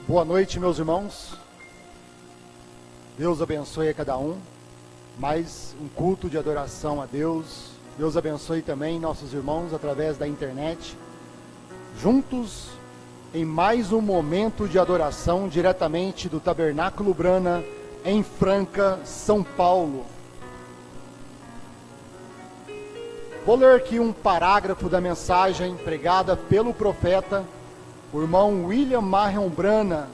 Boa noite, meus irmãos. Deus abençoe a cada um. Mais um culto de adoração a Deus. Deus abençoe também nossos irmãos através da internet. Juntos em mais um momento de adoração diretamente do Tabernáculo Brana, em Franca, São Paulo. Vou ler aqui um parágrafo da mensagem pregada pelo profeta, o irmão William Marion Brana,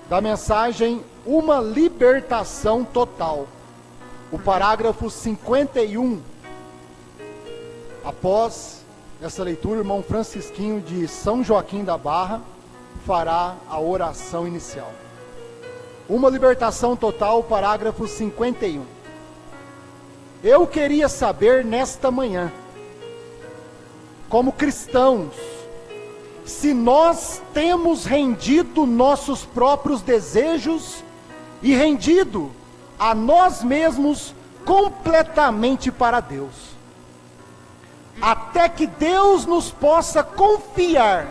da mensagem Uma Libertação Total. O parágrafo 51. Após essa leitura, o irmão Francisquinho de São Joaquim da Barra fará a oração inicial. Uma libertação total, parágrafo 51. Eu queria saber nesta manhã, como cristãos, se nós temos rendido nossos próprios desejos e rendido a nós mesmos completamente para Deus, até que Deus nos possa confiar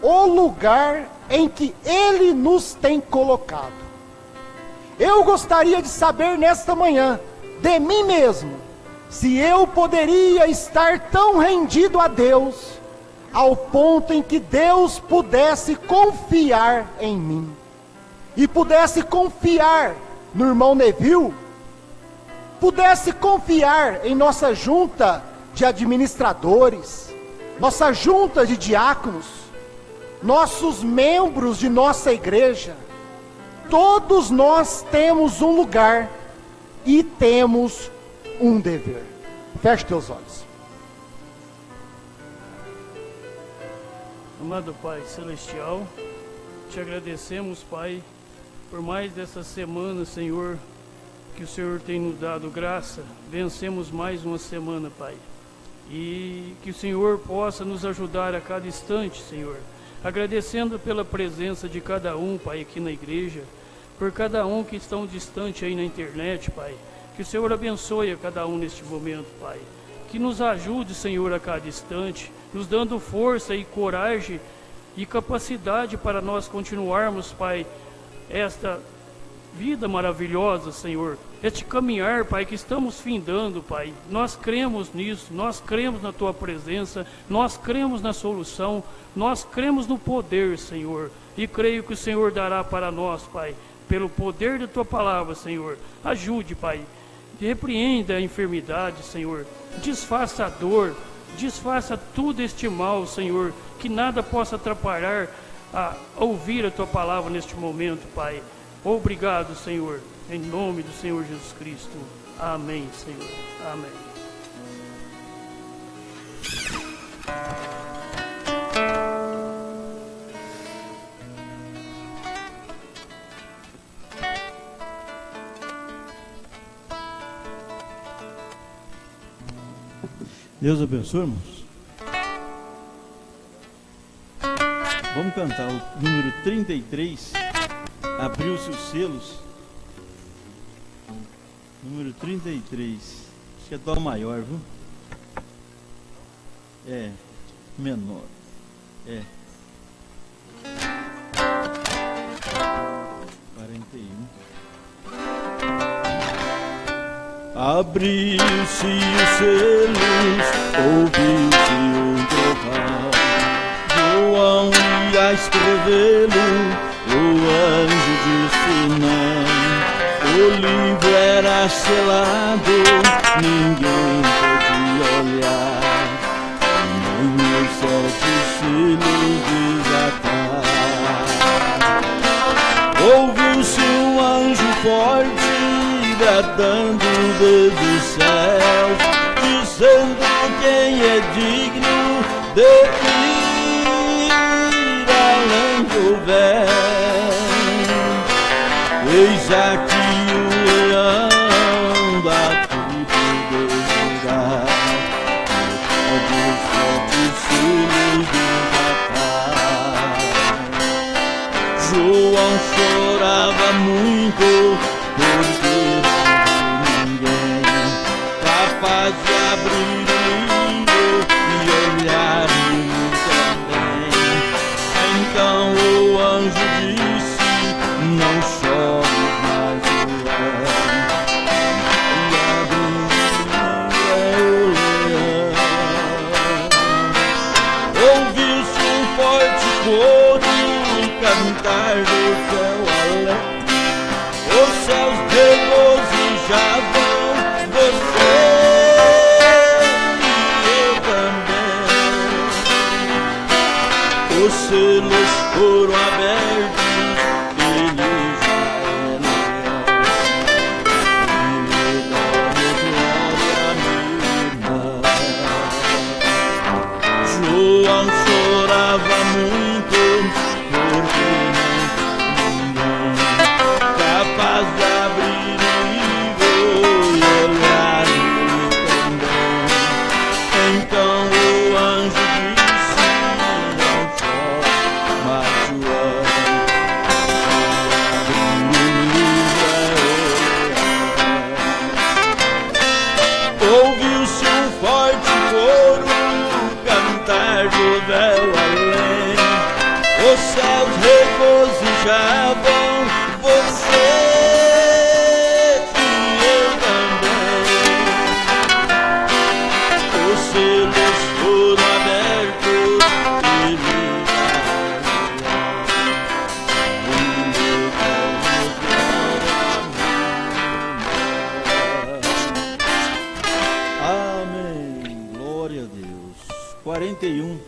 o lugar em que Ele nos tem colocado. Eu gostaria de saber nesta manhã, de mim mesmo, se eu poderia estar tão rendido a Deus, ao ponto em que Deus pudesse confiar em mim, e pudesse confiar no irmão Neville, pudesse confiar em nossa junta de administradores, nossa junta de diáconos, nossos membros de nossa igreja. Todos nós temos um lugar e temos um dever. Feche teus olhos. Amado Pai Celestial, te agradecemos, Pai, por mais dessa semana, Senhor, que o Senhor tem nos dado graça. Vencemos mais uma semana, Pai, e que o Senhor possa nos ajudar a cada instante, Senhor, agradecendo pela presença de cada um, Pai, aqui na igreja, por cada um que estão distante aí na internet, Pai, que o Senhor abençoe a cada um neste momento, Pai, que nos ajude, Senhor, a cada instante, nos dando força e coragem e capacidade para nós continuarmos, Pai, esta vida maravilhosa, Senhor, este caminhar, Pai, que estamos findando, Pai. Nós cremos nisso, nós cremos na Tua presença, nós cremos na solução, nós cremos no poder, Senhor, e creio que o Senhor dará para nós, Pai, pelo poder da Tua palavra, Senhor. Ajude, Pai, repreenda a enfermidade, Senhor, desfaça a dor, desfaça tudo este mal, Senhor, que nada possa atrapalhar a ouvir a Tua palavra neste momento, Pai. Obrigado, Senhor, em nome do Senhor Jesus Cristo. Amém, Senhor. Amém. Deus abençoe, irmãos. Vamos cantar o número 33. Abriu-se os selos. Número 33. Acho que é dó maior, viu? É, menor. É. 41. Abriu-se os selos, ouviu-se um trovão. João ia escrevê-lo, o anjo disse não. O livro era selado, ninguém podia olhar, nem os 7 selos desatar. Ouviu-se um anjo forte bradando desde os céus, dizendo quem é digno de ir além do véu. Eis aqui o leão da tribo de Judá, pode os 7 selos desatar. João chorava muito, porque ninguém capaz de abrir o livro e olhar também. Então o anjo disse: seja bom você e eu também. Os selos foram abertos e me amém. Glória a Deus. 41.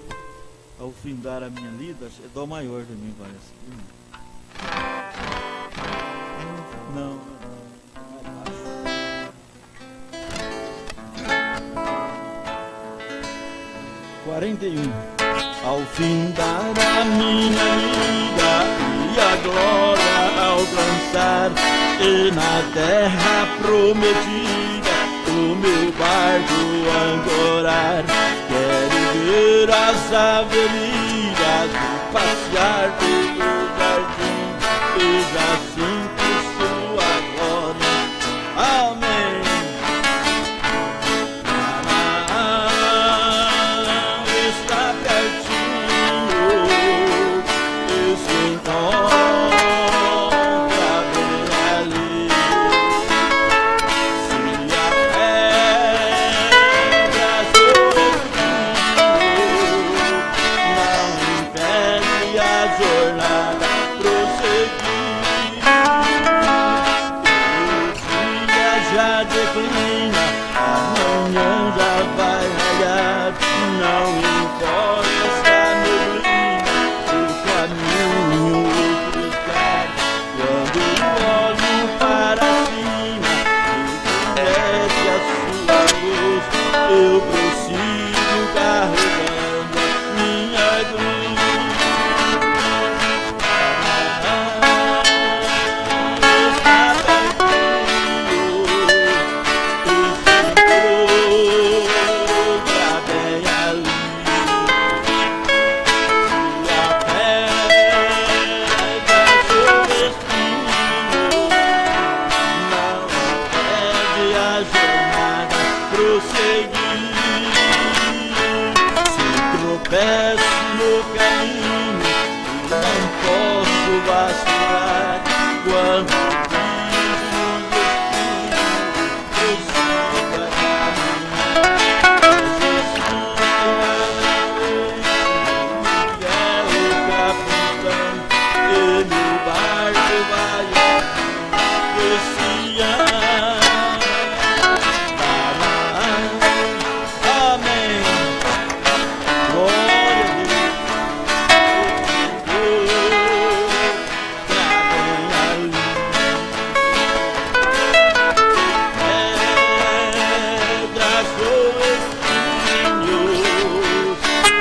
Ao findar a minha lida, é dó maior também, parece. Não, mais baixo. Ao findar a minha lida e a glória alcançar, e na terra prometida o meu barco ancorar, quero ver as avenidas e passear pelo jardim, e já sinto sua glória. Amém. Está pertinho, esse encontra bem ali. Se a pedra não impede a jornada prosseguir. O dia já declina, amanhã já vai raiar. Não importa se a neblina o caminho cruzar. Quando olho para cima e desce a sua luz, eu prossigo carregando minha cruz. Está pertinho, esse encontra bem ali. E a pedra sobre espinho não impede a jornada prosseguir. Se tropeço no caminho e não posso vacilar, quando vivo os espinhos eu sigo a caminhar. Jesus é o capitão e meu barco vai esse ano. Amém. Glória a Deus. Pedras ou espinhos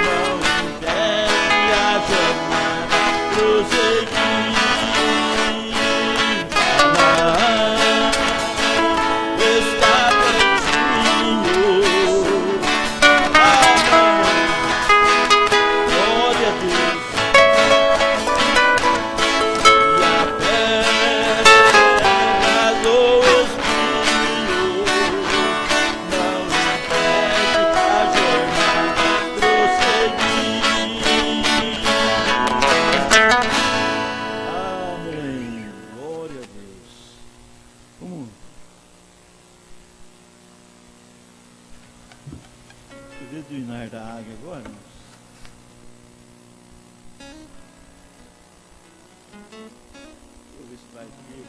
não impede a jornada prosseguir. Está pertinho. Glória a Deus. E a pedras ou espinhos não impede a jornada prosseguir. Amém. Glória a Deus. Vamos. Você vê do inar da água agora? Irmãos? Deixa eu ver se vai aqui.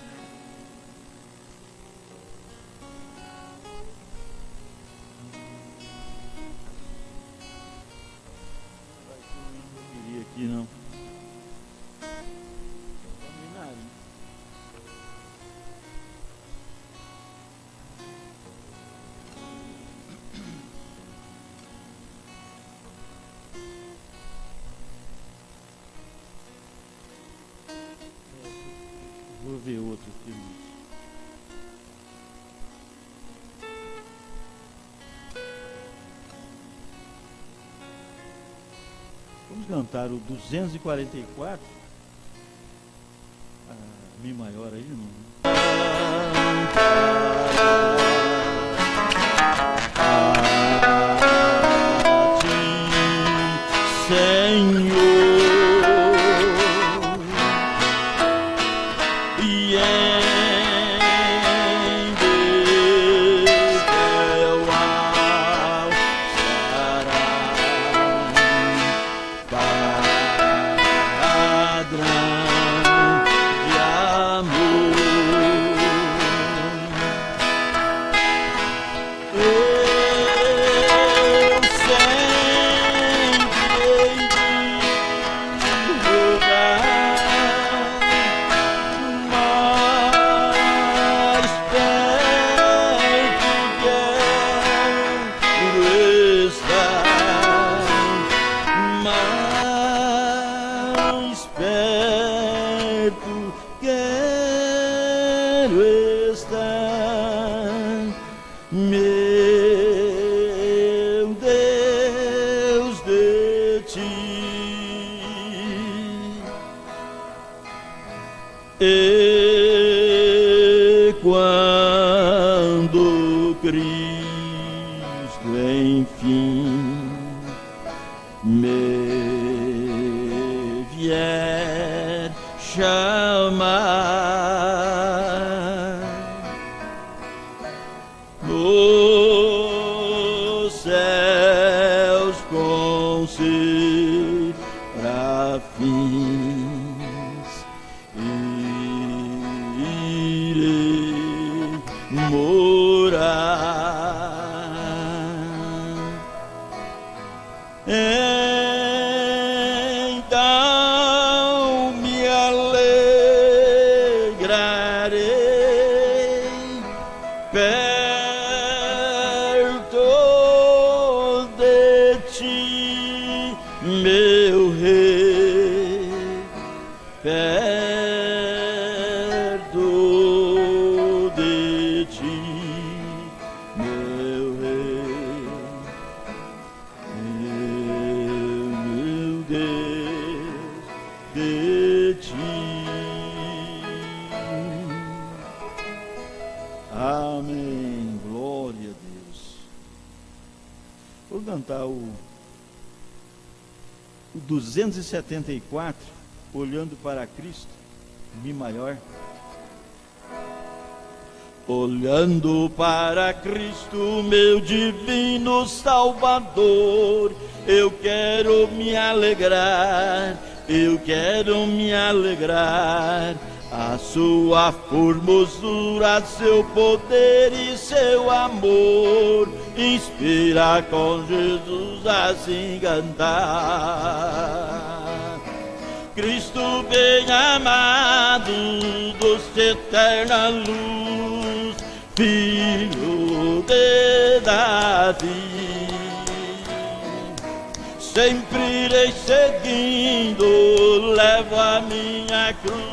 Vai que eu não queria aqui não. Combinado, hein? Vou ver outro aqui, irmãos. Vamos cantar o 244. Mi maior aí, irmão. Senhor, meu Deus, de ti. E quando Cristo enfim me vier chamar, nos céus com serafins irei morar. Então me alegrarei perto de ti, meu Rei, perto de ti, meu Rei, meu Deus, de ti. Amém, glória a Deus. Vou cantar o 274, olhando para Cristo, Mi maior. Olhando para Cristo, meu divino Salvador, eu quero me alegrar, eu quero me alegrar. A sua formosura, seu poder e seu amor inspira com Jesus assim cantar. Cristo bem amado, doce eterna luz, Filho de Davi, sempre irei seguindo, levo a minha cruz.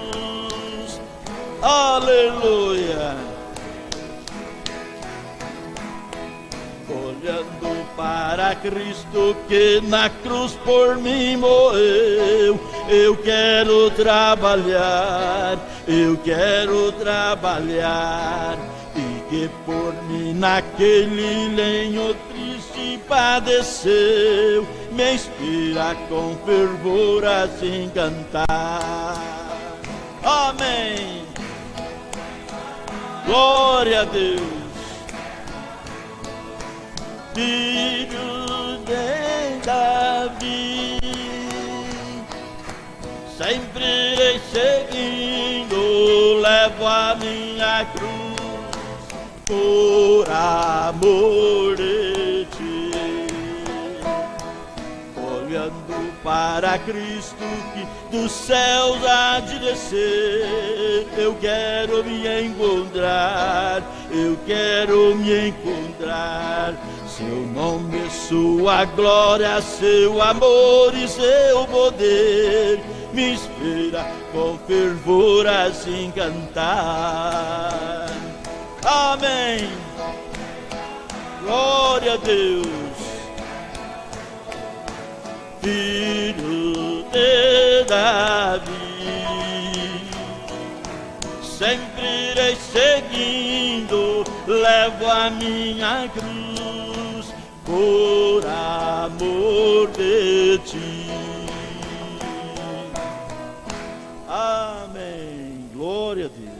Aleluia. Olhando para Cristo que na cruz por mim morreu, eu quero trabalhar, eu quero trabalhar, e que por mim naquele lenho triste padeceu, me inspira com fervor assim cantar. Amém. Glória a Deus. Filho de Davi, sempre irei seguindo, levo a minha cruz por amor de ti. Olhando para Cristo que dos céus há de descer, eu quero me encontrar, eu quero me encontrar. Seu nome, sua glória, seu amor e seu poder me inspira com fervor assim cantar. Amém. Glória a Deus. Filho de Davi, sempre irei seguindo, levo a minha cruz por amor de ti. Amém. Glória a Deus.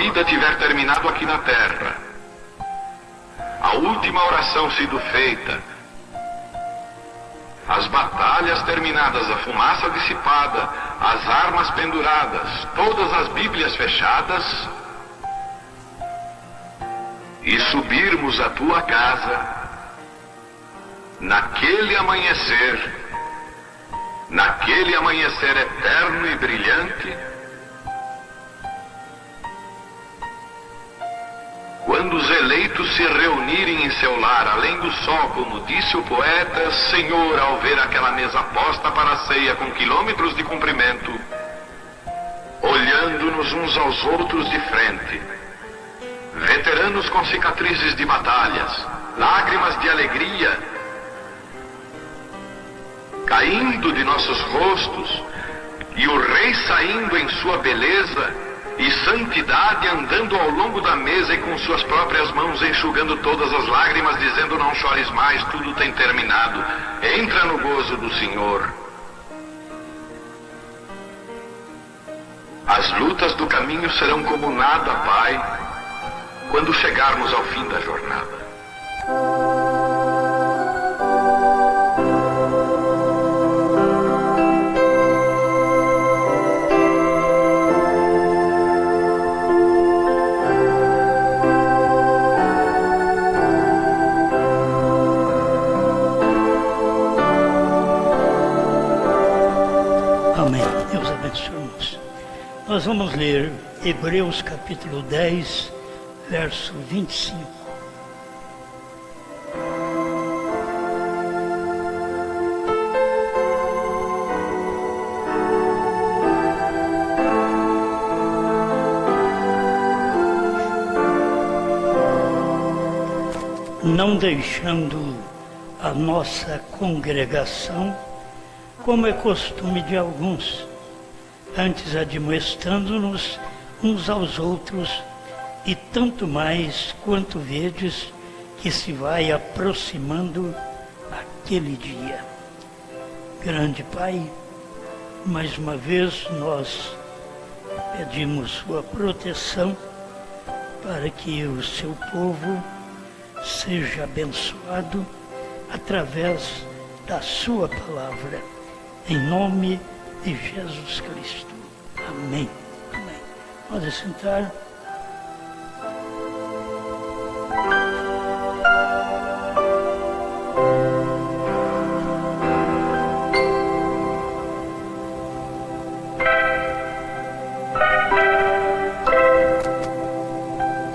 vida tiver terminado aqui na terra, a última oração sido feita, as batalhas terminadas, a fumaça dissipada, as armas penduradas, todas as Bíblias fechadas, e subirmos à tua casa, naquele amanhecer eterno e brilhante, quando os eleitos se reunirem em seu lar, além do sol, como disse o poeta, Senhor, ao ver aquela mesa posta para a ceia com quilômetros de comprimento, olhando-nos uns aos outros de frente, veteranos com cicatrizes de batalhas, lágrimas de alegria caindo de nossos rostos, e o Rei saindo em sua beleza e santidade, andando ao longo da mesa e com suas próprias mãos enxugando todas as lágrimas, dizendo: não chores mais, tudo tem terminado, entra no gozo do Senhor. As lutas do caminho serão como nada, Pai, quando chegarmos ao fim da jornada. Nós vamos ler Hebreus capítulo 10, verso 25. Não deixando a nossa congregação, como é costume de alguns, antes admoestando-nos uns aos outros, e tanto mais quanto vedes que se vai aproximando aquele dia. Grande Pai, mais uma vez nós pedimos sua proteção para que o seu povo seja abençoado através da sua palavra, em nome de Jesus Cristo. Amém. Amém. Pode sentar.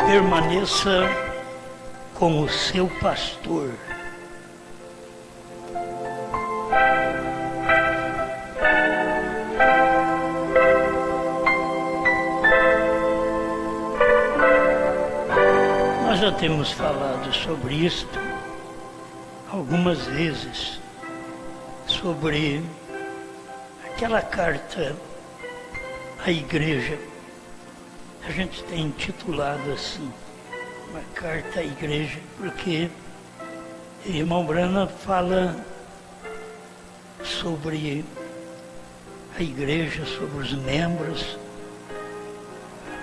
Permaneça como seu pastor. Nós já temos falado sobre isto algumas vezes, sobre aquela carta à igreja. A gente tem intitulado assim, uma carta à igreja, porque o irmão Branham fala sobre a igreja, sobre os membros,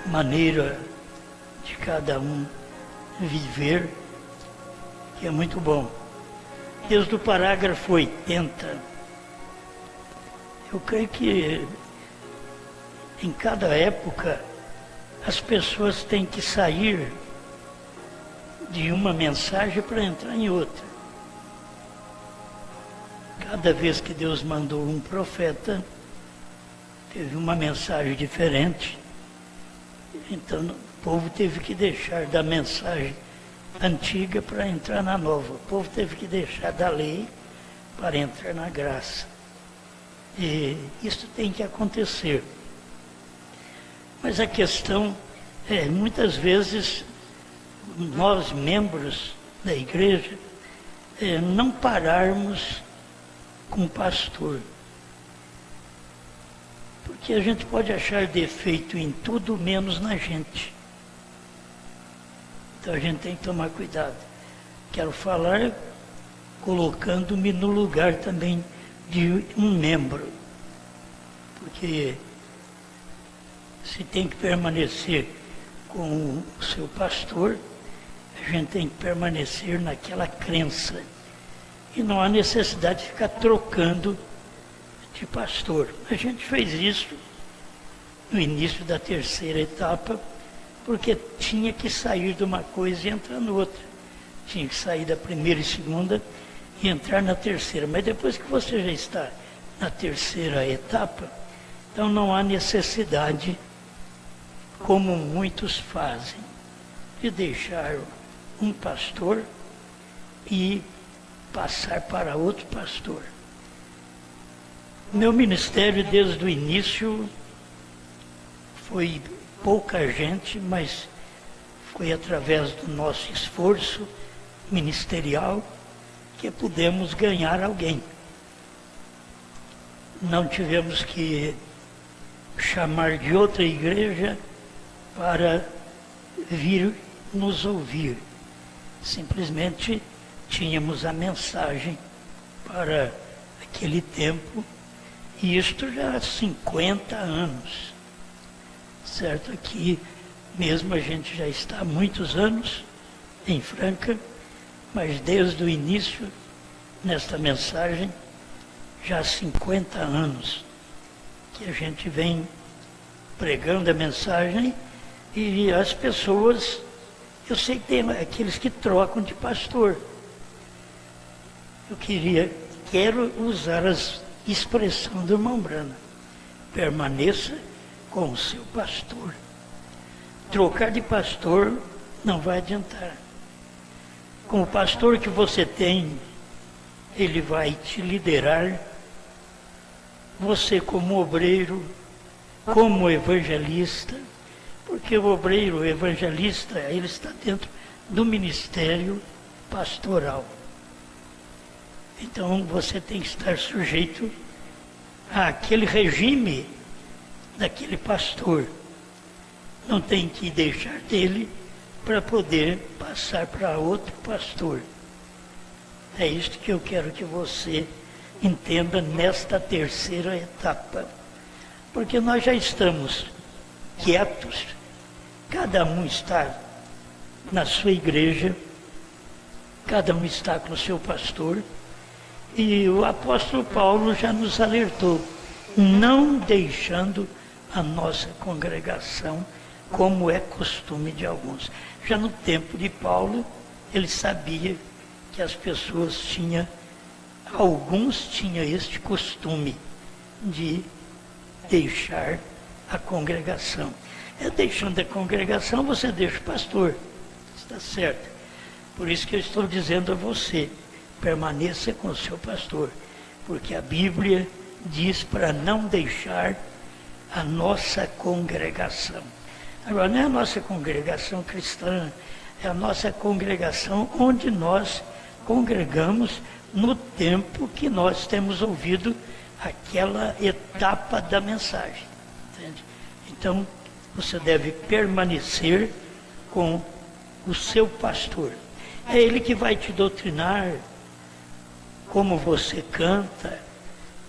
maneira de cada um viver, que é muito bom. Desde o parágrafo 80, eu creio que em cada época as pessoas têm que sair de uma mensagem para entrar em outra. Cada vez que Deus mandou um profeta, teve uma mensagem diferente. Então o povo teve que deixar da mensagem antiga para entrar na nova. O povo teve que deixar da lei para entrar na graça. E isso tem que acontecer. Mas a questão é, muitas vezes, nós, membros da igreja, não pararmos com o pastor. Porque a gente pode achar defeito em tudo, menos na gente. Então a gente tem que tomar cuidado. Quero falar colocando-me no lugar também de um membro. Porque se tem que permanecer com o seu pastor, a gente tem que permanecer naquela crença. E não há necessidade de ficar trocando de pastor. A gente fez isso no início da terceira etapa, porque tinha que sair de uma coisa e entrar na outra. Tinha que sair da primeira e segunda e entrar na terceira. Mas depois que você já está na terceira etapa, então não há necessidade, como muitos fazem, de deixar um pastor e passar para outro pastor. Meu ministério, desde o início, foi pouca gente, mas foi através do nosso esforço ministerial que pudemos ganhar alguém. Não tivemos que chamar de outra igreja para vir nos ouvir. Simplesmente tínhamos a mensagem para aquele tempo, e isto já há 50 anos. Certo? Aqui mesmo a gente já está há muitos anos em Franca, mas desde o início, nesta mensagem, já há 50 anos que a gente vem pregando a mensagem, e as pessoas, eu sei que tem aqueles que trocam de pastor. Eu quero usar a expressão do irmão Brana: permaneça com o seu pastor. Trocar de pastor não vai adiantar. Com o pastor que você tem, ele vai te liderar. Você como obreiro, como evangelista, porque o obreiro, o evangelista, ele está dentro do ministério pastoral. Então você tem que estar sujeito àquele regime daquele pastor. Não tem que deixar dele para poder passar para outro pastor. É isto que eu quero que você entenda nesta terceira etapa. Porque nós já estamos quietos, cada um está na sua igreja, cada um está com o seu pastor, e o apóstolo Paulo já nos alertou, não deixando a nossa congregação, como é costume de alguns. Já no tempo de Paulo, ele sabia que as pessoas alguns tinham este costume de deixar a congregação. Deixando a congregação, você deixa o pastor. Está certo. Por isso que eu estou dizendo a você, permaneça com o seu pastor, porque a Bíblia diz para não deixar a nossa congregação. Agora, não é a nossa congregação cristã, é a nossa congregação onde nós congregamos no tempo que nós temos ouvido aquela etapa da mensagem. Entende? Então, você deve permanecer com o seu pastor. É ele que vai te doutrinar, como você canta,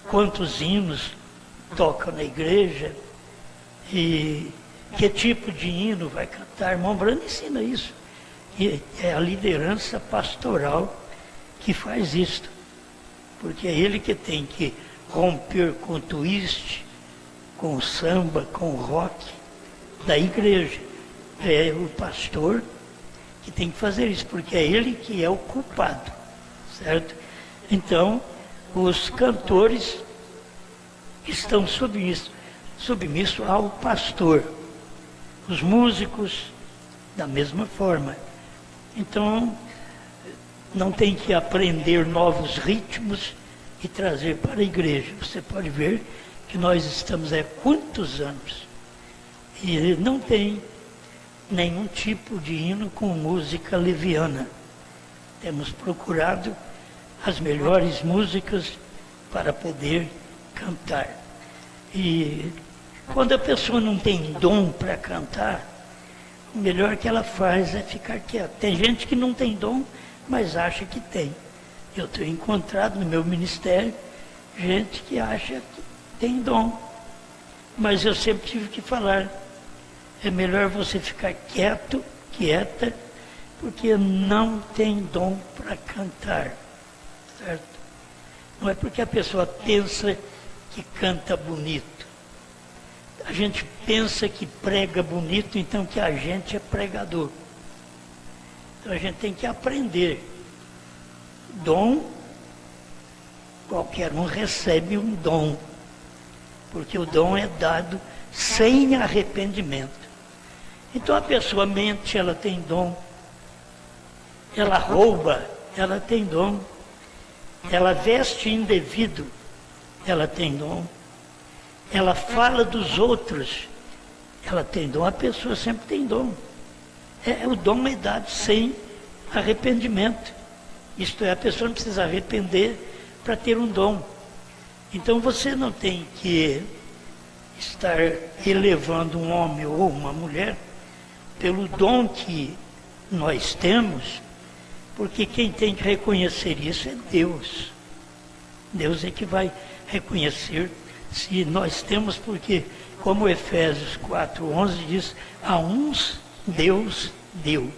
quantos hinos toca na igreja, e que tipo de hino vai cantar. Irmão Brando ensina isso. E é a liderança pastoral que faz isto. Porque é ele que tem que romper com o twist, com o samba, com o rock da igreja. É o pastor que tem que fazer isso, porque é ele que é o culpado, certo? Então, os cantores estão submissos ao pastor. Os músicos, da mesma forma. Então, não tem que aprender novos ritmos e trazer para a igreja. Você pode ver que nós estamos há quantos anos e não tem nenhum tipo de hino com música leviana. Temos procurado as melhores músicas para poder cantar. E quando a pessoa não tem dom para cantar, o melhor que ela faz é ficar quieta. Tem gente que não tem dom, mas acha que tem. Eu tenho encontrado no meu ministério gente que acha que tem dom. Mas eu sempre tive que falar, é melhor você ficar quieto, quieta, porque não tem dom para cantar, certo? Não é porque a pessoa pensa que canta bonito. A gente pensa que prega bonito, então que a gente é pregador. Então a gente tem que aprender. Dom, qualquer um recebe um dom, porque o dom é dado sem arrependimento. Então a pessoa mente, ela tem dom. Ela rouba, ela tem dom. Ela veste indevido, ela tem dom. Ela fala dos outros, ela tem dom. A pessoa sempre tem dom. O dom é dado sem arrependimento. Isto é, a pessoa não precisa arrepender para ter um dom. Então você não tem que estar elevando um homem ou uma mulher pelo dom que nós temos, porque quem tem que reconhecer isso é Deus. Deus é que vai reconhecer se nós temos, porque, como Efésios 4:11 diz, a uns Deus deu.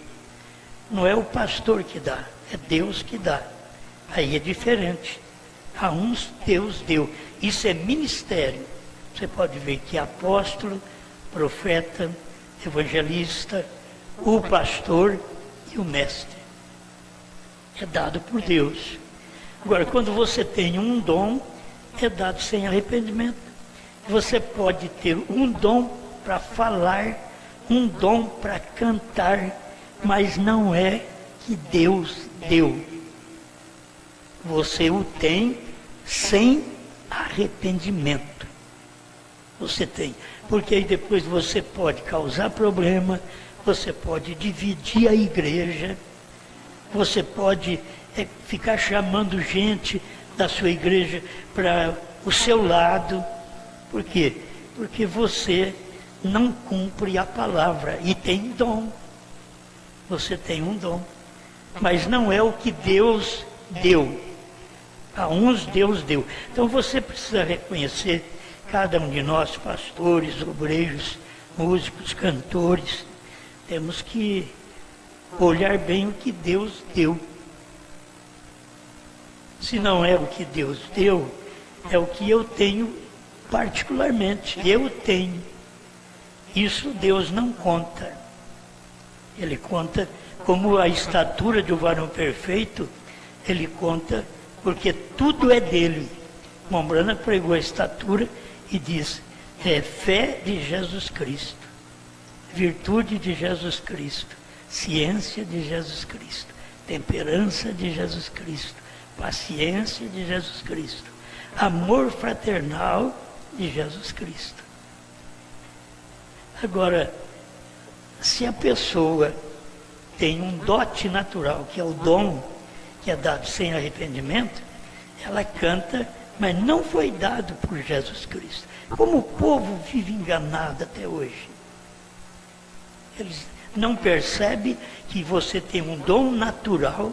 Não é o pastor que dá, é Deus que dá. Aí é diferente. A uns Deus deu. Isso é ministério. Você pode ver que apóstolo, profeta, evangelista, o pastor e o mestre. É dado por Deus. Agora, quando você tem um dom, é dado sem arrependimento. Você pode ter um dom para falar, um dom para cantar, mas não é que Deus deu. Você o tem sem arrependimento. Você tem. Porque aí depois você pode causar problema, você pode dividir a igreja, você pode ficar chamando gente da sua igreja para o seu lado. Por quê? Porque você não cumpre a palavra e tem dom. Você tem um dom, mas não é o que Deus deu. A uns Deus deu. Então você precisa reconhecer, cada um de nós, pastores, obreiros, músicos, cantores, temos que olhar bem o que Deus deu. Se não é o que Deus deu, é o que eu tenho particularmente. Eu tenho. Isso Deus não conta. Ele conta como a estatura de um varão perfeito, ele conta porque tudo é dele. Mombrana pregou a estatura e diz, é fé de Jesus Cristo, virtude de Jesus Cristo, ciência de Jesus Cristo, temperança de Jesus Cristo, paciência de Jesus Cristo, amor fraternal de Jesus Cristo. Agora, se a pessoa tem um dote natural, que é o dom, que é dado sem arrependimento, ela canta, mas não foi dado por Jesus Cristo. Como o povo vive enganado até hoje. Eles não percebem que você tem um dom natural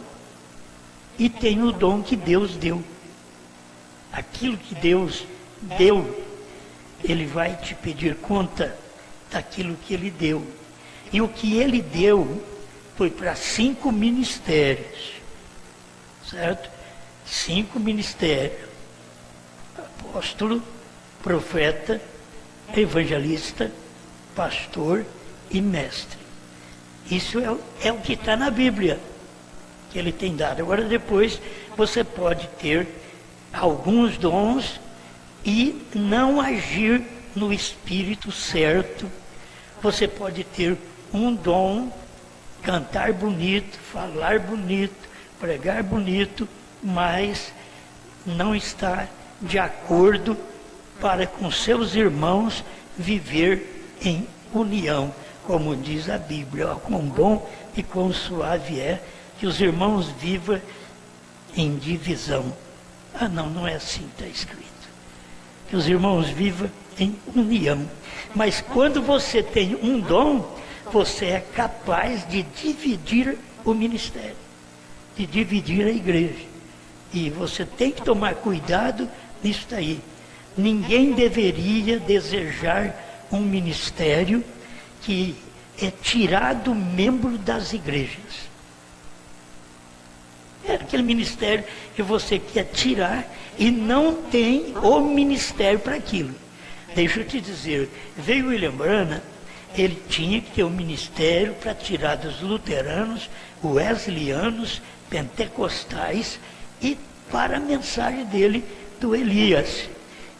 e tem o dom que Deus deu. Aquilo que Deus deu, Ele vai te pedir conta daquilo que Ele deu. E o que Ele deu foi para 5 ministérios, certo? 5 ministérios: apóstolo, profeta, evangelista, pastor e mestre. Isso é o que está na Bíblia, que Ele tem dado. Agora depois você pode ter alguns dons e não agir no espírito certo. Você pode ter um dom, cantar bonito, falar bonito, pregar bonito, mas não está de acordo para com seus irmãos viver em união, como diz a Bíblia. Ó, quão bom e quão suave é que os irmãos vivam em divisão. Ah, não é assim que está escrito. Que os irmãos vivam em união. Mas quando você tem um dom, você é capaz de dividir o ministério, de dividir a igreja. E você tem que tomar cuidado nisso daí. Ninguém deveria desejar um ministério que é tirado membro das igrejas. É aquele ministério que você quer tirar e não tem o ministério para aquilo. Deixa eu te dizer, veio William Branham, ele tinha que ter um ministério para tirar dos luteranos, wesleyanianos, pentecostais e para a mensagem dele do Elias.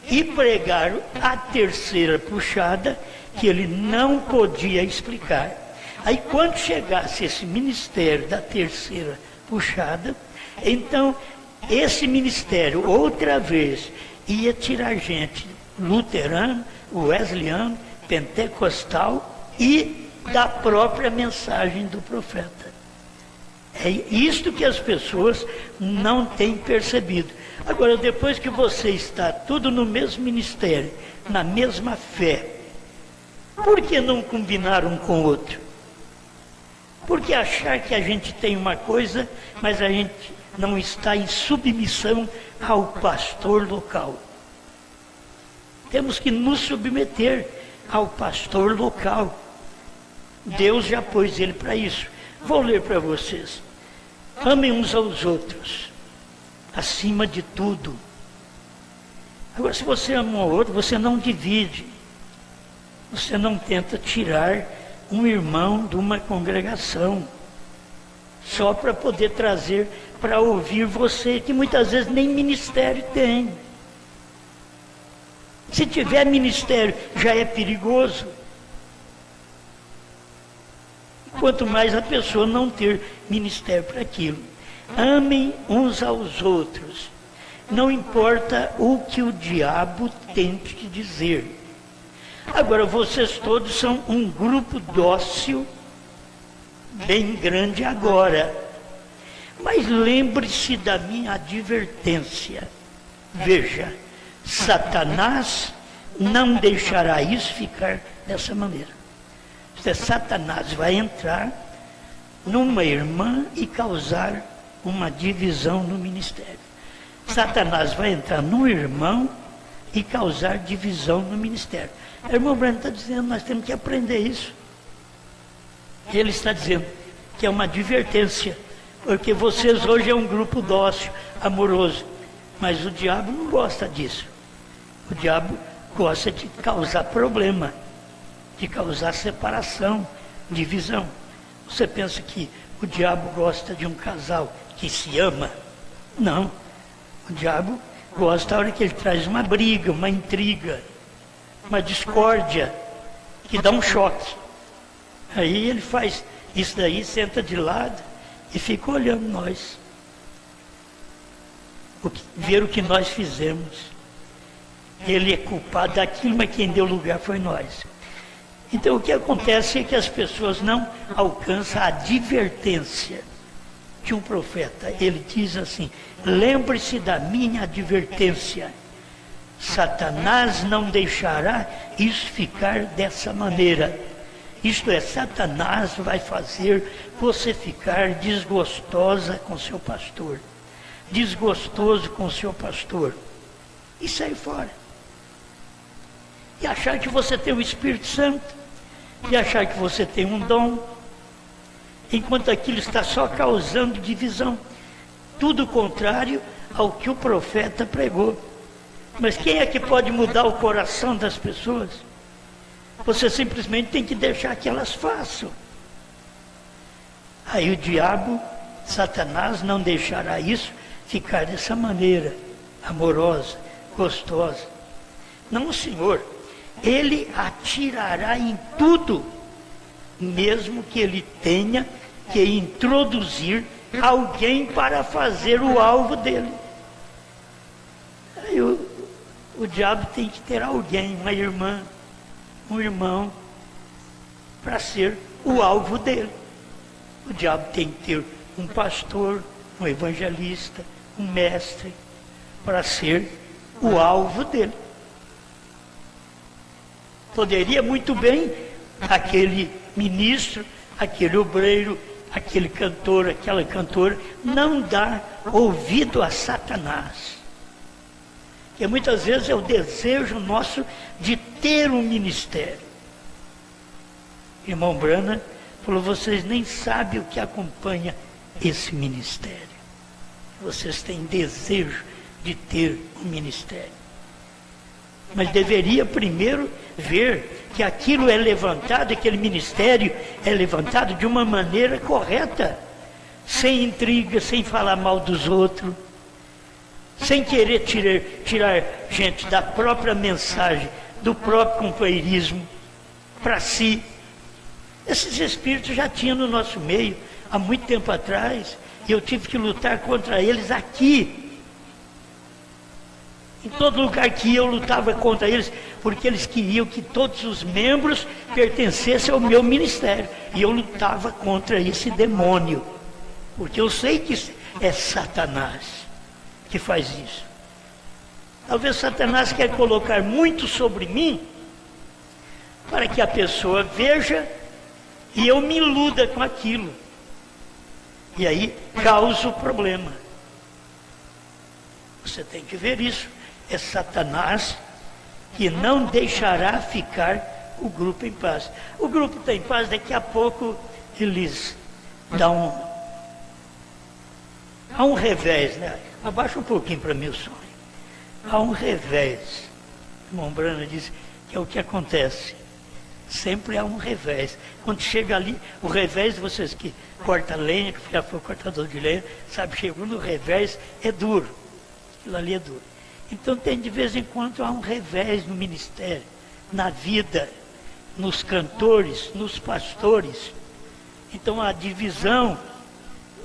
E pregar a terceira puxada que ele não podia explicar. Aí quando chegasse esse ministério da terceira puxada, então esse ministério outra vez ia tirar gente luterano, wesleyano, pentecostal e da própria mensagem do profeta. É isto que as pessoas não têm percebido. Agora, depois que você está tudo no mesmo ministério, na mesma fé, por que não combinar um com o outro? Por que achar que a gente tem uma coisa, mas a gente não está em submissão ao pastor local? Temos que nos submeter ao pastor local. Deus já pôs ele para isso. Vou ler para vocês. Amem uns aos outros, acima de tudo. Agora, se você ama um ao outro, você não divide. Você não tenta tirar um irmão de uma congregação só para poder trazer para ouvir você, que muitas vezes nem ministério tem. Se tiver ministério, já é perigoso. Quanto mais a pessoa não ter ministério para aquilo. Amem uns aos outros. Não importa o que o diabo tente te dizer. Agora, vocês todos são um grupo dócil, bem grande agora. Mas lembre-se da minha advertência. Veja, Satanás não deixará isso ficar dessa maneira. Satanás vai entrar numa irmã e causar uma divisão no ministério. Satanás vai entrar num irmão e causar divisão no ministério. O irmão Branham está dizendo, nós temos que aprender isso. Ele está dizendo que é uma advertência, porque vocês hoje é um grupo dócil, amoroso, mas o diabo não gosta disso. O diabo gosta de causar problema, de causar separação, divisão. Você pensa que o diabo gosta de um casal que se ama? Não. O diabo gosta da hora que ele traz uma briga, uma intriga, uma discórdia, que dá um choque. Aí ele faz isso daí, senta de lado e fica olhando nós. Ver o que nós fizemos. Ele é culpado daquilo, mas quem deu lugar foi nós. Então o que acontece é que as pessoas não alcançam a advertência de um profeta. Ele diz assim, lembre-se da minha advertência. Satanás não deixará isso ficar dessa maneira. Isto é, Satanás vai fazer você ficar desgostosa com seu pastor. Desgostoso com seu pastor. E sair fora. E achar que você tem o Espírito Santo. E achar que você tem um dom. Enquanto aquilo está só causando divisão. Tudo contrário ao que o profeta pregou. Mas quem é que pode mudar o coração das pessoas? Você simplesmente tem que deixar que elas façam. Aí o diabo, Satanás, não deixará isso ficar dessa maneira, amorosa, gostosa. Não, o Senhor, Ele atirará em tudo, mesmo que Ele tenha que introduzir alguém para fazer o alvo dele. Aí o diabo tem que ter alguém, uma irmã, um irmão, para ser o alvo dele. O diabo tem que ter um pastor, um evangelista, um mestre, para ser o alvo dele. Poderia muito bem aquele ministro, aquele obreiro, aquele cantor, aquela cantora, não dar ouvido a Satanás. Que muitas vezes é o desejo nosso de ter um ministério. irmão Brana falou, vocês nem sabem o que acompanha esse ministério. Vocês têm desejo de ter um ministério. Mas deveria primeiro ver que aquilo é levantado, aquele ministério é levantado de uma maneira correta, sem intriga, sem falar mal dos outros, sem querer tirar gente da própria mensagem, do próprio companheirismo para si. Esses espíritos já tinham no nosso meio há muito tempo atrás, e eu tive que lutar contra eles aqui. Em todo lugar que eu lutava contra eles, porque eles queriam que todos os membros pertencessem ao meu ministério. E eu lutava contra esse demônio, porque eu sei que é Satanás que faz isso. Talvez Satanás quer colocar muito sobre mim, para que a pessoa veja e eu me iluda com aquilo. E aí causa o problema. Você tem que ver isso. É Satanás que não deixará ficar o grupo em paz. O grupo está em paz, daqui a pouco eles dão há um revés, né? Abaixa um pouquinho para mim o som. Há um revés. O irmão Brana diz que é o que acontece. Sempre há um revés. Quando chega ali, o revés, vocês que cortam lenha, que já foi cortador de lenha, sabe, chegou no revés, é duro. Aquilo ali é duro. Então tem de vez em quando há um revés no ministério, na vida, nos cantores, nos pastores. Então a divisão,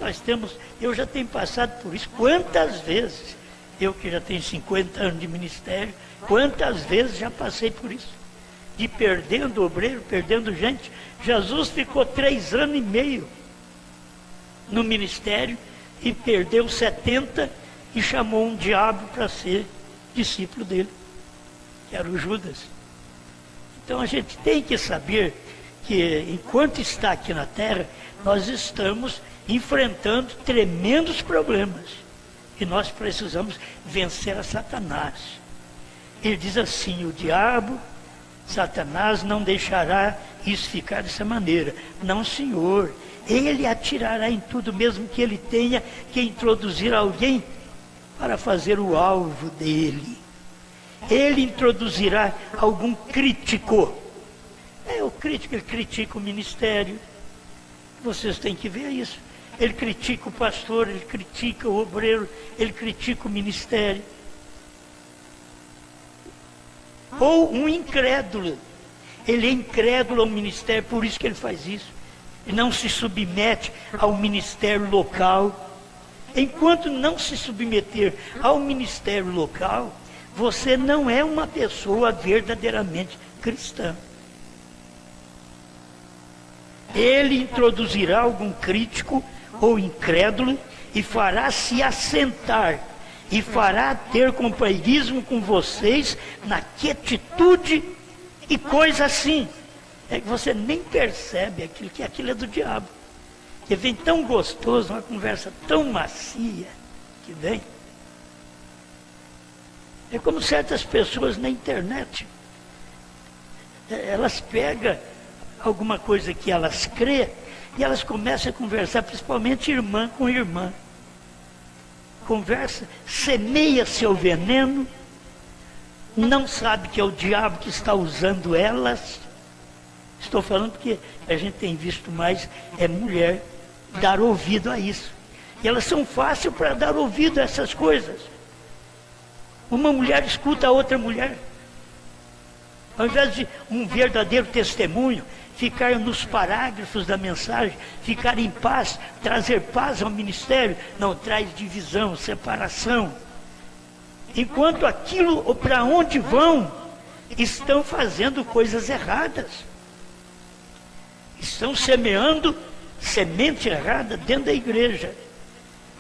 nós temos, eu já tenho passado por isso, quantas vezes, eu que já tenho 50 anos de ministério, quantas vezes já passei por isso, de perdendo obreiro, perdendo gente. Jesus ficou 3 anos e meio no ministério e perdeu 70 e chamou um diabo para ser discípulo dele, que era o Judas. Então a gente tem que saber que enquanto está aqui na terra, nós estamos enfrentando tremendos problemas e nós precisamos vencer a Satanás. Ele diz assim, o diabo, Satanás não deixará isso ficar dessa maneira. Não, senhor, ele atirará em tudo, mesmo que ele tenha que introduzir alguém para fazer o alvo dele. Ele introduzirá algum crítico. O crítico, ele critica o ministério. Vocês têm que ver isso. Ele critica o pastor, ele critica o obreiro, ele critica o ministério. Ou um incrédulo. Ele é incrédulo ao ministério, por isso que ele faz isso. Ele não se submete ao ministério local. Enquanto não se submeter ao ministério local, você não é uma pessoa verdadeiramente cristã. Ele introduzirá algum crítico ou incrédulo e fará se assentar e fará ter companheirismo com vocês na quietude e coisa assim. É que você nem percebe aquilo é do diabo. Que vem tão gostoso, uma conversa tão macia que vem. É como certas pessoas na internet. Elas pegam alguma coisa que elas crêem e elas começam a conversar, principalmente irmã com irmã. Conversa, semeia seu veneno, não sabe que é o diabo que está usando elas. Estou falando porque a gente tem visto mais mulher dar ouvido a isso. E elas são fáceis para dar ouvido a essas coisas. Uma mulher escuta a outra mulher. Ao invés de um verdadeiro testemunho, ficar nos parágrafos da mensagem, ficar em paz, trazer paz ao ministério, não, traz divisão, separação. Enquanto aquilo para onde vão, estão fazendo coisas erradas. Estão semeando semente errada dentro da igreja.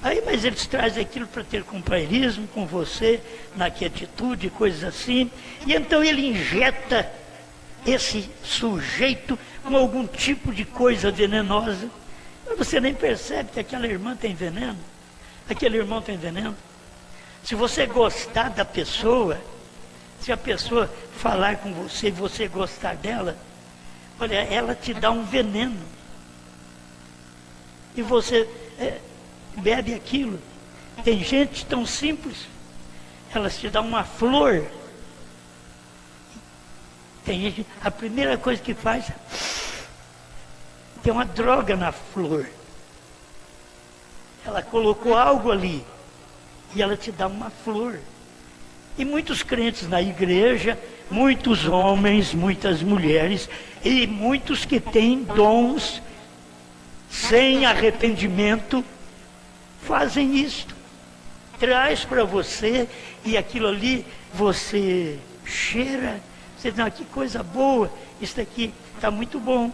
Aí, mas eles trazem aquilo para ter companheirismo com você, na quietude, coisas assim. E então ele injeta esse sujeito com algum tipo de coisa venenosa. Mas você nem percebe que aquela irmã tem veneno, aquele irmão tem veneno. Se você gostar da pessoa, se a pessoa falar com você e você gostar dela, olha, ela te dá um veneno. E você bebe aquilo. Tem gente tão simples, elas te dão uma flor. Tem gente, a primeira coisa que faz, tem uma droga na flor. Ela colocou algo ali e ela te dá uma flor. E muitos crentes na igreja, muitos homens, muitas mulheres e muitos que têm dons sem arrependimento fazem isto. Traz para você e aquilo ali você cheira, você diz, que coisa boa, isso aqui está muito bom.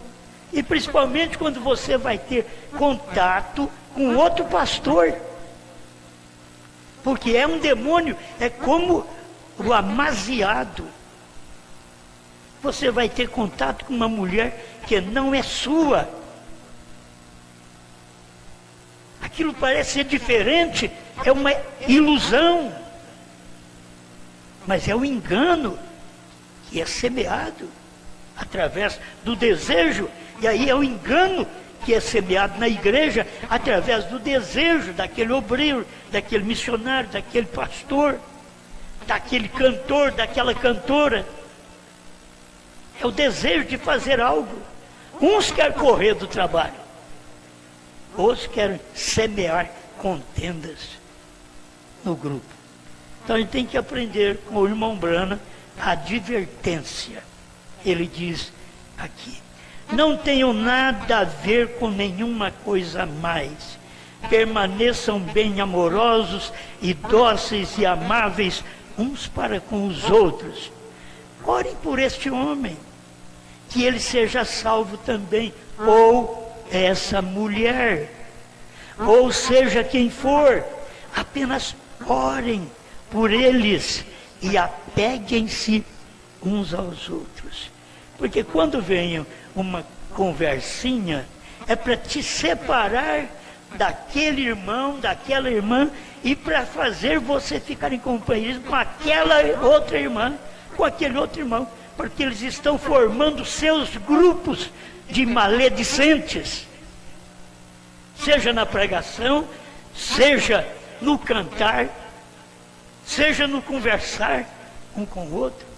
E principalmente quando você vai ter contato com outro pastor, porque é um demônio, é como o amaziado. Você vai ter contato com uma mulher que não é sua. Aquilo parece ser diferente, é uma ilusão, mas é um engano que é semeado através do desejo. E aí é o engano que é semeado na igreja através do desejo daquele obreiro, daquele missionário, daquele pastor, daquele cantor, daquela cantora. É o desejo de fazer algo. Uns querem correr do trabalho, outros querem semear contendas no grupo. Então a gente tem que aprender com o irmão Branham a advertência. Ele diz aqui: não tenham nada a ver com nenhuma coisa mais. Permaneçam bem amorosos e dóceis e amáveis uns para com os outros. Orem por este homem, que ele seja salvo também, ou essa mulher, ou seja quem for. Apenas orem por eles e apeguem-se uns aos outros. Porque quando vem uma conversinha, é para te separar daquele irmão, daquela irmã, e para fazer você ficar em companheirismo com aquela outra irmã, com aquele outro irmão, porque eles estão formando seus grupos de maledicentes, seja na pregação, seja no cantar, seja no conversar um com o outro.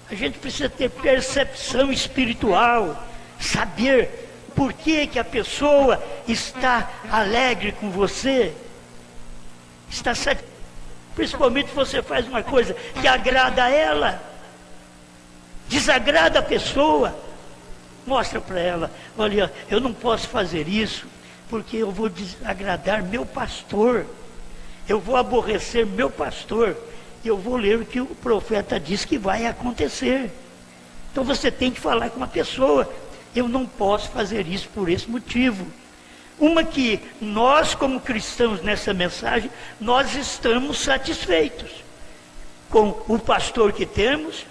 A gente precisa ter percepção espiritual, saber por que a pessoa está alegre com você, está satisfeita. Principalmente se você faz uma coisa que agrada a ela, desagrada a pessoa, mostra para ela: olha, eu não posso fazer isso, porque eu vou desagradar meu pastor, eu vou aborrecer meu pastor, e eu vou ler o que o profeta diz que vai acontecer. Então você tem que falar com uma pessoa: eu não posso fazer isso por esse motivo. Uma que nós, como cristãos, nessa mensagem, nós estamos satisfeitos com o pastor que temos,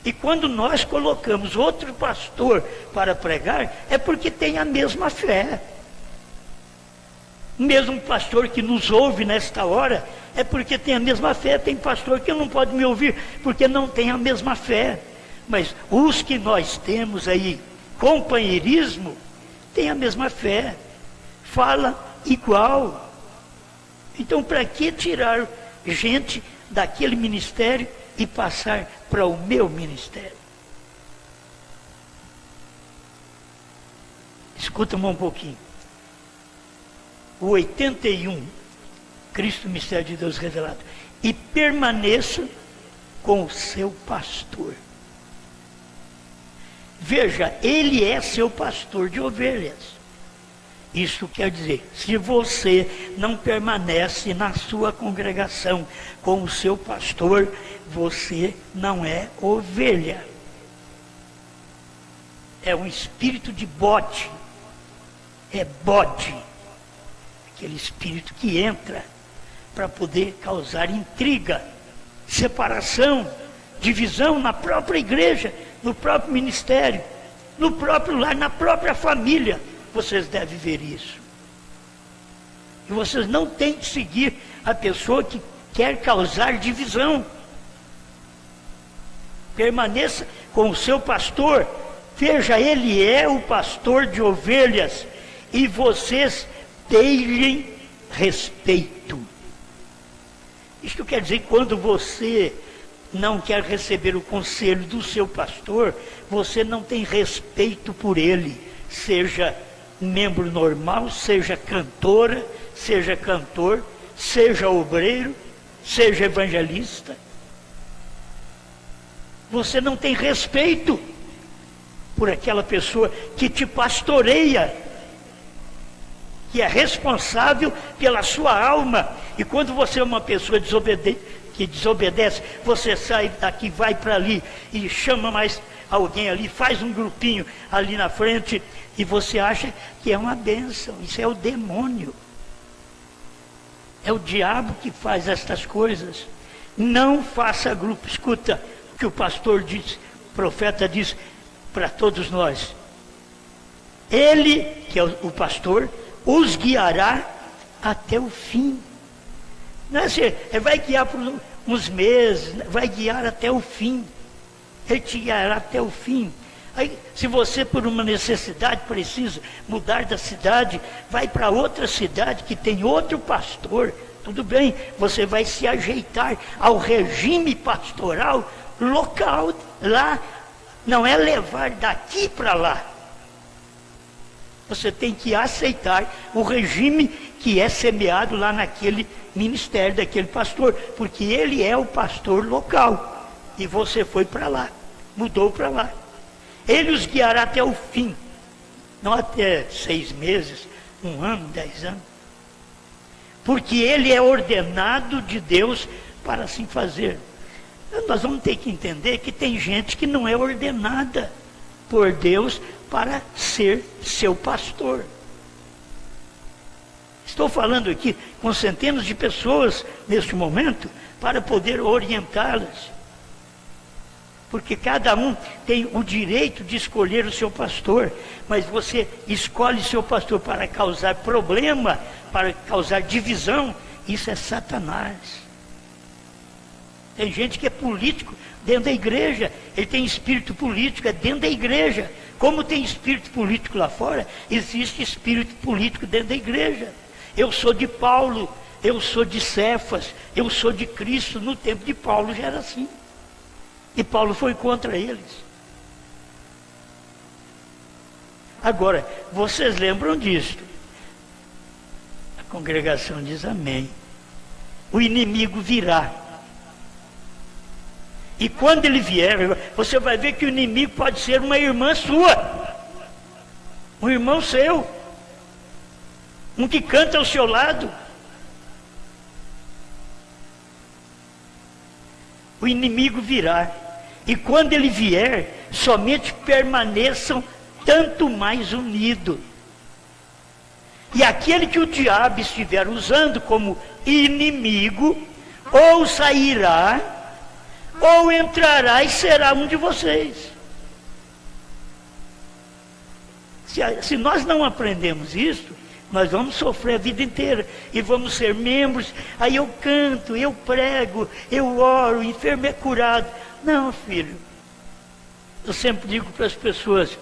e quando nós colocamos outro pastor para pregar, é porque tem a mesma fé. O mesmo pastor que nos ouve nesta hora, é porque tem a mesma fé. Tem pastor que não pode me ouvir, porque não tem a mesma fé. Mas os que nós temos aí, companheirismo, tem a mesma fé, fala igual. Então, para que tirar gente daquele ministério e passar para o meu ministério? Escuta-me um pouquinho. O 81, Cristo, mistério de Deus revelado. E permaneça com o seu pastor. Veja, ele é seu pastor de ovelhas. Isso quer dizer, se você não permanece na sua congregação com o seu pastor, você não é ovelha. É um espírito de bode. É bode. Aquele espírito que entra para poder causar intriga, separação, divisão na própria igreja, no próprio ministério, no próprio lar, na própria família. Vocês devem ver isso. E vocês não têm que seguir a pessoa que quer causar divisão. Permaneça com o seu pastor, Veja, ele é o pastor de ovelhas e vocês deem respeito. Isto quer dizer que quando você não quer receber o conselho do seu pastor, você não tem respeito por ele, seja membro normal, seja cantora, seja cantor, seja obreiro, seja evangelista. Você não tem respeito por aquela pessoa que te pastoreia, que é responsável pela sua alma. E quando você é uma pessoa que desobedece, você sai daqui, vai para ali e chama mais alguém ali, faz um grupinho ali na frente e você acha que é uma bênção. Isso é o demônio. É o diabo que faz estas coisas. Não faça grupo. Escuta o que o pastor diz, o profeta diz para todos nós. Ele, que é o pastor, os guiará até o fim. Não é assim, ele vai guiar por uns meses, vai guiar até o fim. Ele te guiará até o fim. Aí, se você por uma necessidade precisa mudar da cidade, vai para outra cidade que tem outro pastor, tudo bem, você vai se ajeitar ao regime pastoral local lá. Não é levar daqui para lá. Você tem que aceitar o regime que é semeado lá naquele ministério daquele pastor, porque ele é o pastor local e você foi para lá, mudou para lá. Ele os guiará até o fim, não até 6 meses, 1 ano, 10 anos, porque ele é ordenado de Deus para assim fazer. Nós vamos ter que entender que tem gente que não é ordenada por Deus para ser seu pastor. Estou falando aqui com centenas de pessoas neste momento para poder orientá-las. Porque cada um tem o direito de escolher o seu pastor, mas você escolhe seu pastor para causar problema, para causar divisão, isso é Satanás. Tem gente que é político dentro da igreja, ele tem espírito político, é dentro da igreja. Como tem espírito político lá fora, existe espírito político dentro da igreja. Eu sou de Paulo, eu sou de Cefas, eu sou de Cristo. No tempo de Paulo já era assim. E Paulo foi contra eles. Agora, vocês lembram disso? A congregação diz amém. O inimigo virá. E quando ele vier, você vai ver que o inimigo pode ser uma irmã sua, um irmão seu, um que canta ao seu lado. O inimigo virá, e quando ele vier, somente permaneçam tanto mais unidos. E aquele que o diabo estiver usando como inimigo, ou sairá, ou entrará e será um de vocês. Se nós não aprendemos isso, nós vamos sofrer a vida inteira e vamos ser membros. Aí eu canto, eu prego, eu oro, o enfermo é curado. Não, filho. Eu sempre digo para as pessoas,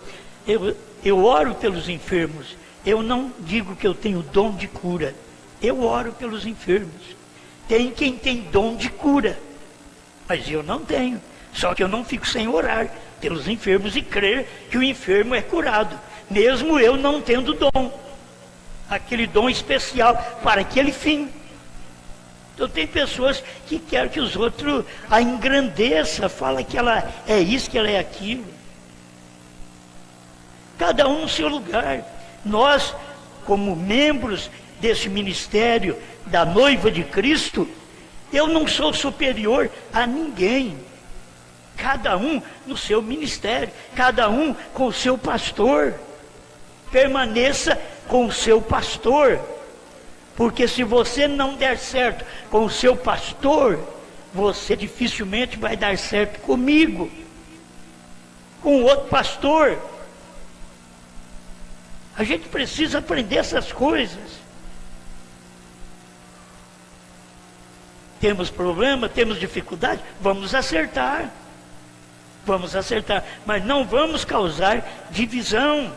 eu oro pelos enfermos. Eu não digo que eu tenho dom de cura. Eu oro pelos enfermos. Tem quem tem dom de cura, mas eu não tenho. Só que eu não fico sem orar pelos enfermos e crer que o enfermo é curado, mesmo eu não tendo dom, aquele dom especial para aquele fim. Então tem pessoas que querem que os outros a engrandeça, fala que ela é isso, que ela é aquilo. Cada um no seu lugar. Nós, como membros desse ministério da noiva de Cristo, eu não sou superior a ninguém. Cada um no seu ministério, cada um com o seu pastor. Permaneça com o seu pastor, porque se você não der certo com o seu pastor, você dificilmente vai dar certo comigo, com outro pastor. A gente precisa aprender essas coisas. Temos problema, temos dificuldade, vamos acertar. vamos acertar, mas não vamos causar divisão.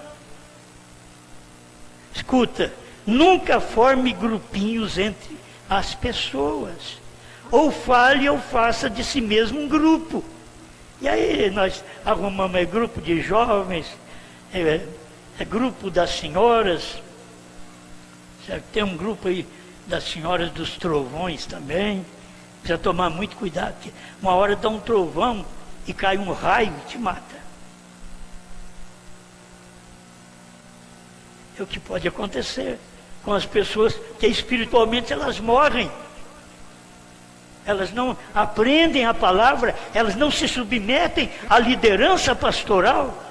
Escuta, nunca forme grupinhos entre as pessoas, ou fale ou faça de si mesmo um grupo. E aí nós arrumamos grupo de jovens, grupo das senhoras, certo? Tem um grupo aí das senhoras dos trovões também. Precisa tomar muito cuidado, porque uma hora dá um trovão e cai um raio e te mata. É o que pode acontecer com as pessoas que espiritualmente elas morrem. Elas não aprendem a palavra, elas não se submetem à liderança pastoral.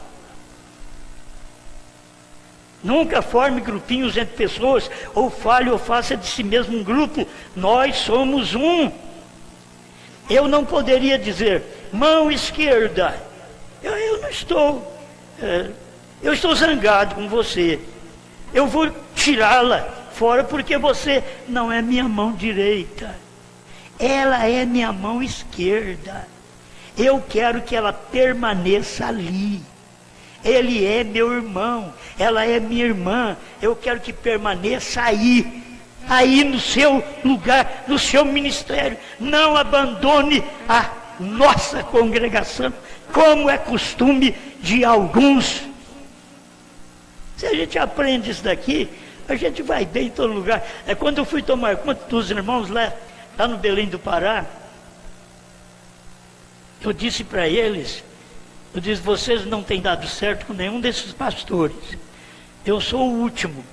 Nunca forme grupinhos entre pessoas, ou fale ou faça de si mesmo um grupo. Nós somos um. Eu não poderia dizer, mão esquerda, eu não estou, eu estou zangado com você, eu vou tirá-la fora porque você não é minha mão direita, ela é minha mão esquerda, eu quero que ela permaneça ali, ele é meu irmão, ela é minha irmã, eu quero que permaneça aí no seu lugar, no seu ministério. Não abandone a nossa congregação, como é costume de alguns. Se a gente aprende isso daqui, a gente vai bem em todo lugar. Quando eu fui tomar conta dos irmãos lá no Belém do Pará, eu disse para eles, vocês não têm dado certo com nenhum desses pastores, eu sou o último.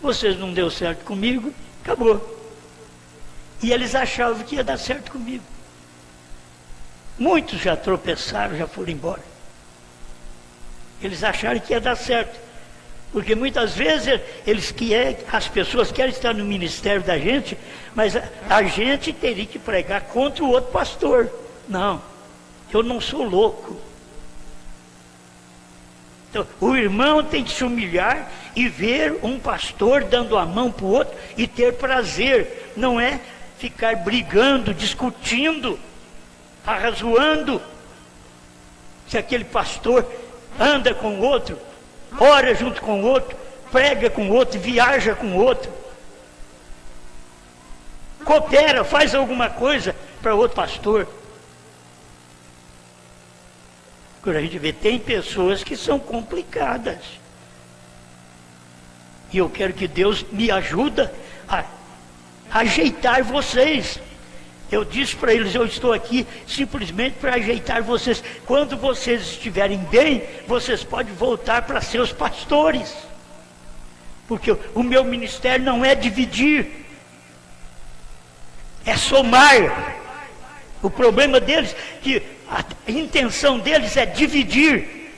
Vocês não deu certo comigo, acabou. E eles achavam que ia dar certo comigo. Muitos já tropeçaram, já foram embora. Eles acharam que ia dar certo. Porque muitas vezes as pessoas querem estar no ministério da gente, mas a gente teria que pregar contra o outro pastor. Não, eu não sou louco. Então, o irmão tem que se humilhar e ver um pastor dando a mão para o outro e ter prazer. Não é ficar brigando, discutindo, arrazoando. Se aquele pastor anda com o outro, ora junto com o outro, prega com o outro, viaja com o outro, coopera, faz alguma coisa para outro pastor. Agora a gente vê, tem pessoas que são complicadas. E eu quero que Deus me ajude a ajeitar vocês. Eu disse para eles, eu estou aqui simplesmente para ajeitar vocês. Quando vocês estiverem bem, vocês podem voltar para seus pastores. Porque o meu ministério não é dividir, é somar. O problema deles é que a intenção deles é dividir.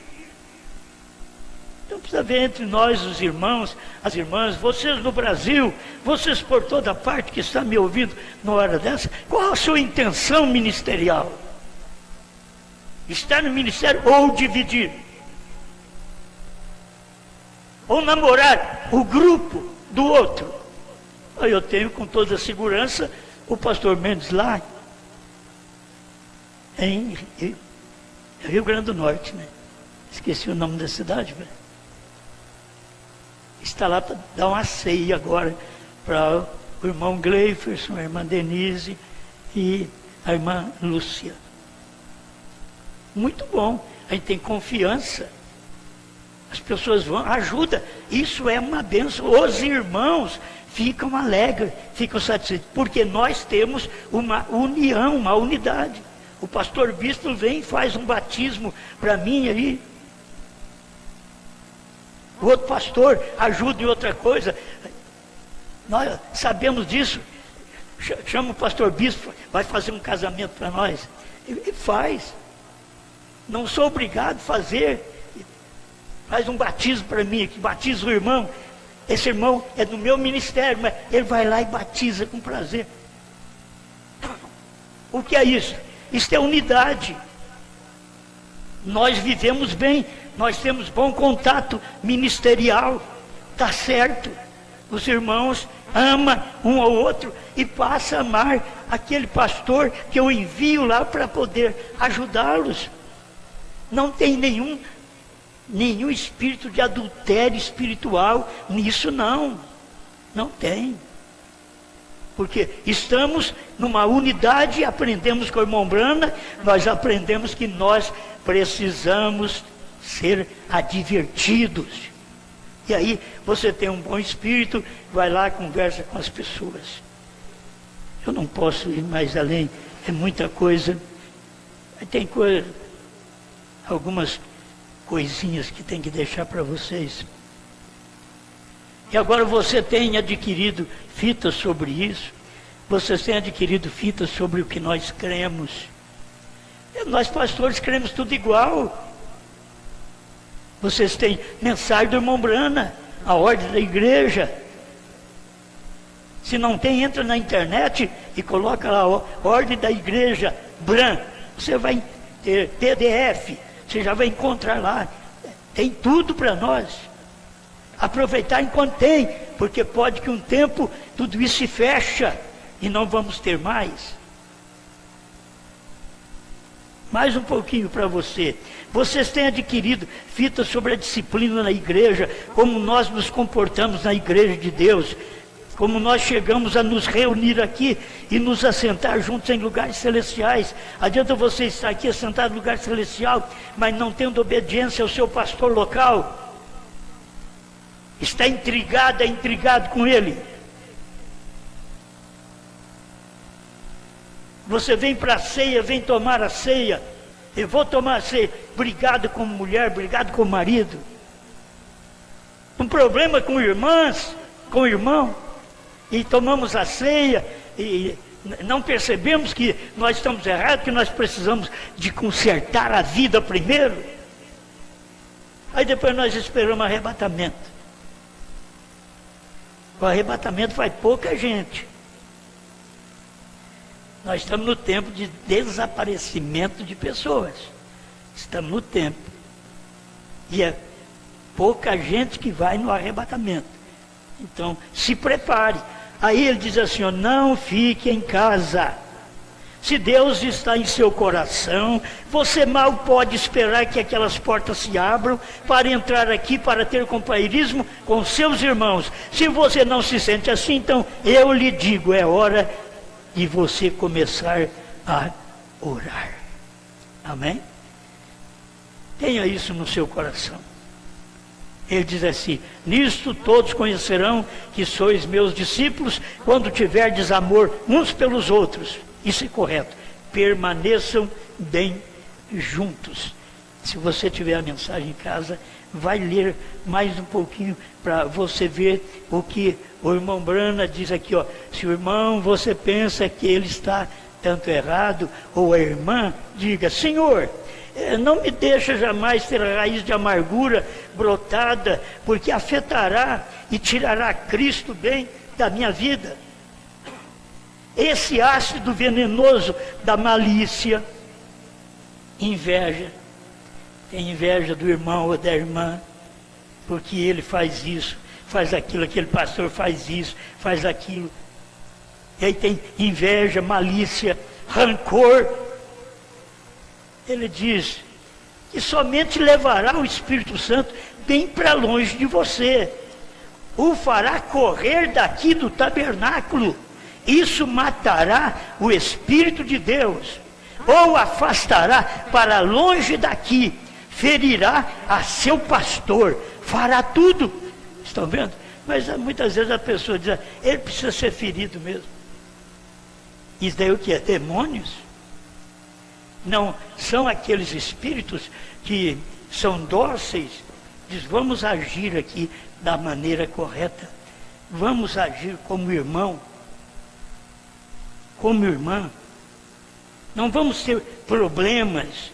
Então precisa ver entre nós, os irmãos, as irmãs, vocês no Brasil, vocês por toda parte que estão me ouvindo na hora dessa, qual a sua intenção ministerial? Estar no ministério ou dividir? Ou namorar o grupo do outro? Eu tenho com toda segurança o pastor Mendes lá em Rio Grande do Norte, né? Esqueci o nome da cidade, velho. Está lá para dar uma ceia agora para o irmão Gleiferson, a irmã Denise e a irmã Lúcia. Muito bom, a gente tem confiança. As pessoas vão, ajuda, isso é uma bênção. Os irmãos ficam alegres, ficam satisfeitos, porque nós temos uma união, uma unidade. O pastor bispo vem e faz um batismo para mim aí. O outro pastor ajuda em outra coisa. Nós sabemos disso. Chama o pastor bispo, vai fazer um casamento para nós. E faz. Não sou obrigado a fazer. Faz um batismo para mim, que batiza o irmão. Esse irmão é do meu ministério, mas ele vai lá e batiza com prazer. O que é isso? Isto é unidade. Nós vivemos bem, nós temos bom contato ministerial, está certo. Os irmãos amam um ao outro e passam a amar aquele pastor que eu envio lá para poder ajudá-los. Não tem nenhum espírito de adultério espiritual nisso, não. Não tem. Porque estamos numa unidade, aprendemos com o irmão Brana, nós aprendemos que nós precisamos ser advertidos. E aí você tem um bom espírito, vai lá, conversa com as pessoas. Eu não posso ir mais além, é muita coisa. Tem algumas coisinhas que tem que deixar para vocês. E agora você tem adquirido fitas sobre isso. Vocês têm adquirido fitas sobre o que nós cremos. E nós pastores cremos tudo igual. Vocês têm mensagem do irmão Brana, a ordem da igreja. Se não tem, entra na internet e coloca lá a ordem da igreja Bran. Você vai ter PDF, você já vai encontrar lá. Tem tudo para nós. Aproveitar enquanto tem, porque pode que um tempo tudo isso se fecha e não vamos ter mais. Mais um pouquinho para você. Vocês têm adquirido fitas sobre a disciplina na igreja, como nós nos comportamos na igreja de Deus, como nós chegamos a nos reunir aqui e nos assentar juntos em lugares celestiais. Adianta você estar aqui assentado em lugar celestial, mas não tendo obediência ao seu pastor local. Está intrigado com ele. Você vem para a ceia, vem tomar a ceia. Eu vou tomar a ceia. Brigado com mulher, brigado com marido. Um problema com irmãs, com irmão. E tomamos a ceia e não percebemos que nós estamos errados, que nós precisamos de consertar a vida primeiro. Aí depois nós esperamos arrebatamento. O arrebatamento vai pouca gente. Nós estamos no tempo de desaparecimento de pessoas. Estamos no tempo. E é pouca gente que vai no arrebatamento. Então, se prepare. Aí ele diz assim, ó, não fique em casa. Se Deus está em seu coração, você mal pode esperar que aquelas portas se abram para entrar aqui, para ter companheirismo com seus irmãos. Se você não se sente assim, então eu lhe digo, é hora de você começar a orar. Amém? Tenha isso no seu coração. Ele diz assim, nisto todos conhecerão que sois meus discípulos, quando tiverdes amor uns pelos outros. Isso é correto. Permaneçam bem juntos. Se você tiver a mensagem em casa, vai ler mais um pouquinho para você ver o que o irmão Brana diz aqui, ó. Se o irmão, você pensa que ele está tanto errado, ou a irmã, diga, Senhor, não me deixa jamais ter a raiz de amargura brotada, porque afetará e tirará Cristo bem da minha vida. Esse ácido venenoso da malícia, inveja, tem inveja do irmão ou da irmã, porque ele faz isso, faz aquilo, aquele pastor faz isso, faz aquilo. E aí tem inveja, malícia, rancor. Ele diz que somente levará o Espírito Santo bem para longe de você. O fará correr daqui do tabernáculo. Isso matará o Espírito de Deus. Ou afastará para longe daqui. Ferirá a seu pastor. Fará tudo. Estão vendo? Mas muitas vezes a pessoa diz, ele precisa ser ferido mesmo. Isso daí o que é? Demônios? Não, são aqueles espíritos que são dóceis. Diz, vamos agir aqui da maneira correta. Vamos agir como irmão. Como irmã. Não vamos ter problemas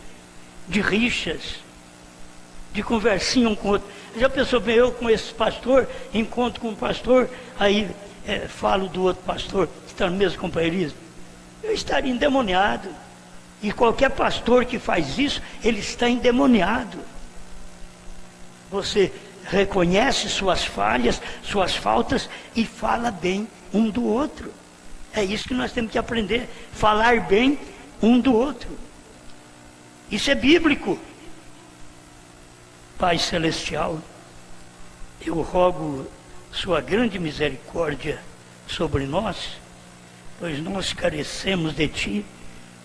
de rixas, de conversinha um com o outro. Já pensou bem, eu com esse pastor, encontro com o pastor, aí falo do outro pastor, que está no mesmo companheirismo. Eu estaria endemoniado. E qualquer pastor que faz isso, ele está endemoniado. Você reconhece suas falhas, suas faltas e fala bem um do outro. É isso que nós temos que aprender, falar bem um do outro. Isso é bíblico. Pai Celestial, eu rogo sua grande misericórdia sobre nós, pois nós carecemos de Ti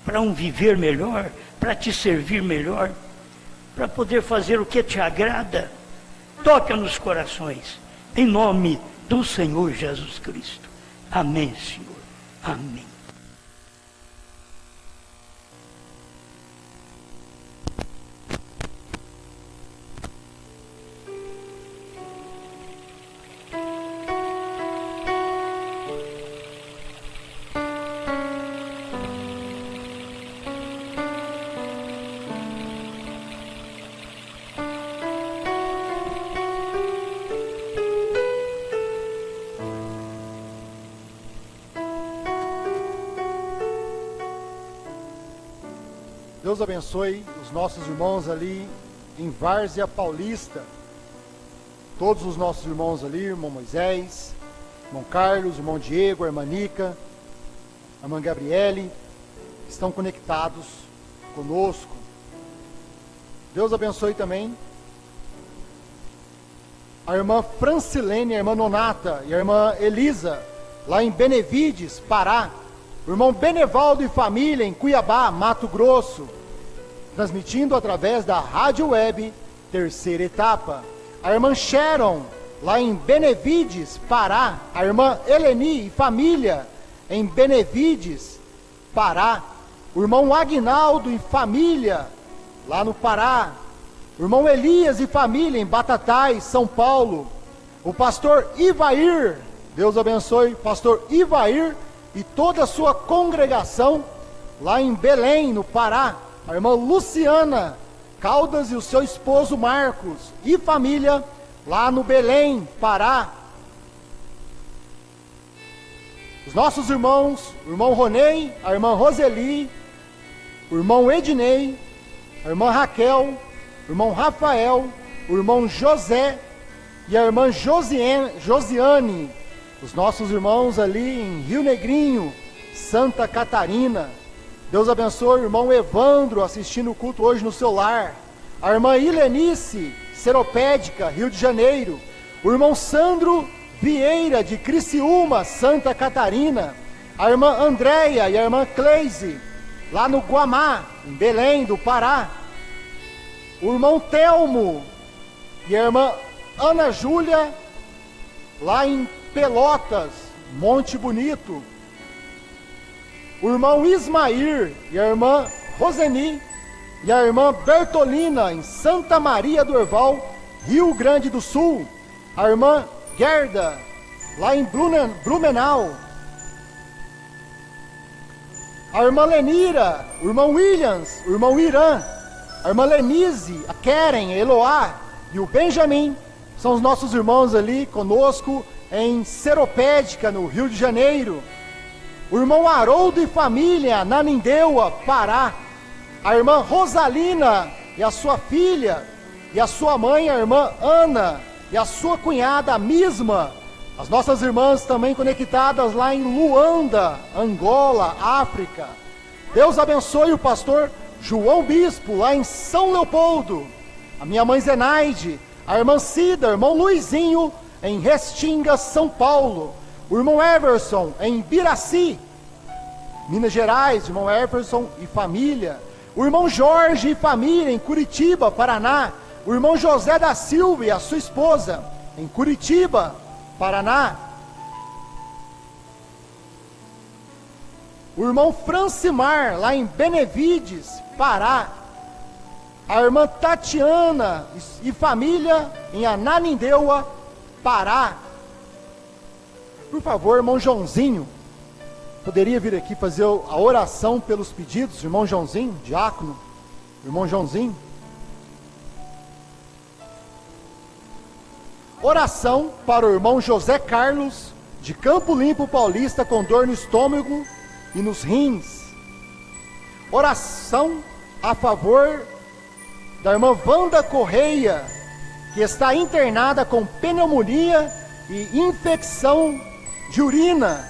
para um viver melhor, para Te servir melhor, para poder fazer o que Te agrada. Toca nos corações, em nome do Senhor Jesus Cristo. Amém, Senhor. Amém. Deus abençoe os nossos irmãos ali em Várzea Paulista. Todos os nossos irmãos ali, irmão Moisés, irmão Carlos, irmão Diego, a irmã Nica, a irmã Gabriele, estão conectados conosco. Deus abençoe também a irmã Francilene, a irmã Nonata e a irmã Elisa, lá em Benevides, Pará. O irmão Benevaldo e família em Cuiabá, Mato Grosso, transmitindo através da rádio web Terceira Etapa. A irmã Sharon, lá em Benevides, Pará. A irmã Eleni e família em Benevides, Pará. O irmão Aguinaldo e família lá no Pará. O irmão Elias e família em Batatais, São Paulo. O pastor Ivair, Deus abençoe, pastor Ivair e toda a sua congregação lá em Belém, no Pará. A irmã Luciana Caldas e o seu esposo Marcos e família lá no Belém, Pará. Os nossos irmãos, o irmão Ronei, a irmã Roseli, o irmão Ednei, a irmã Raquel, o irmão Rafael, o irmão José e a irmã Josiane. Os nossos irmãos ali em Rio Negrinho, Santa Catarina. Deus abençoe o irmão Evandro assistindo o culto hoje no seu lar. A irmã Ilenice, Seropédica, Rio de Janeiro. O irmão Sandro Vieira, de Criciúma, Santa Catarina. A irmã Andréia e a irmã Cleise, lá no Guamá, em Belém do Pará. O irmão Telmo e a irmã Ana Júlia, lá em Pelotas, Monte Bonito. O irmão Ismair e a irmã Roseni e a irmã Bertolina em Santa Maria do Herval, Rio Grande do Sul. A irmã Gerda, lá em Blumenau. A irmã Lenira, o irmão Williams, o irmão Irã, a irmã Lenise, a Keren, a Eloá e o Benjamin são os nossos irmãos ali conosco em Seropédica, no Rio de Janeiro. O irmão Haroldo e família, na Nanindeua, Pará. A irmã Rosalina e a sua filha, e a sua mãe, a irmã Ana, e a sua cunhada, a Misma. As nossas irmãs também conectadas lá em Luanda, Angola, África. Deus abençoe o pastor João Bispo, lá em São Leopoldo. A minha mãe Zenaide, a irmã Cida, o irmão Luizinho, em Restinga, São Paulo. O irmão Everson, em Biraci, Minas Gerais, irmão Everson e família. O irmão Jorge e família, em Curitiba, Paraná. O irmão José da Silva e a sua esposa, em Curitiba, Paraná. O irmão Francimar, lá em Benevides, Pará. A irmã Tatiana e família, em Ananindeua, Pará. Por favor, irmão Joãozinho, poderia vir aqui fazer a oração pelos pedidos? Irmão Joãozinho, diácono, irmão Joãozinho. Oração para o irmão José Carlos, de Campo Limpo Paulista, com dor no estômago e nos rins. Oração a favor da irmã Wanda Correia, que está internada com pneumonia e infecção de urina.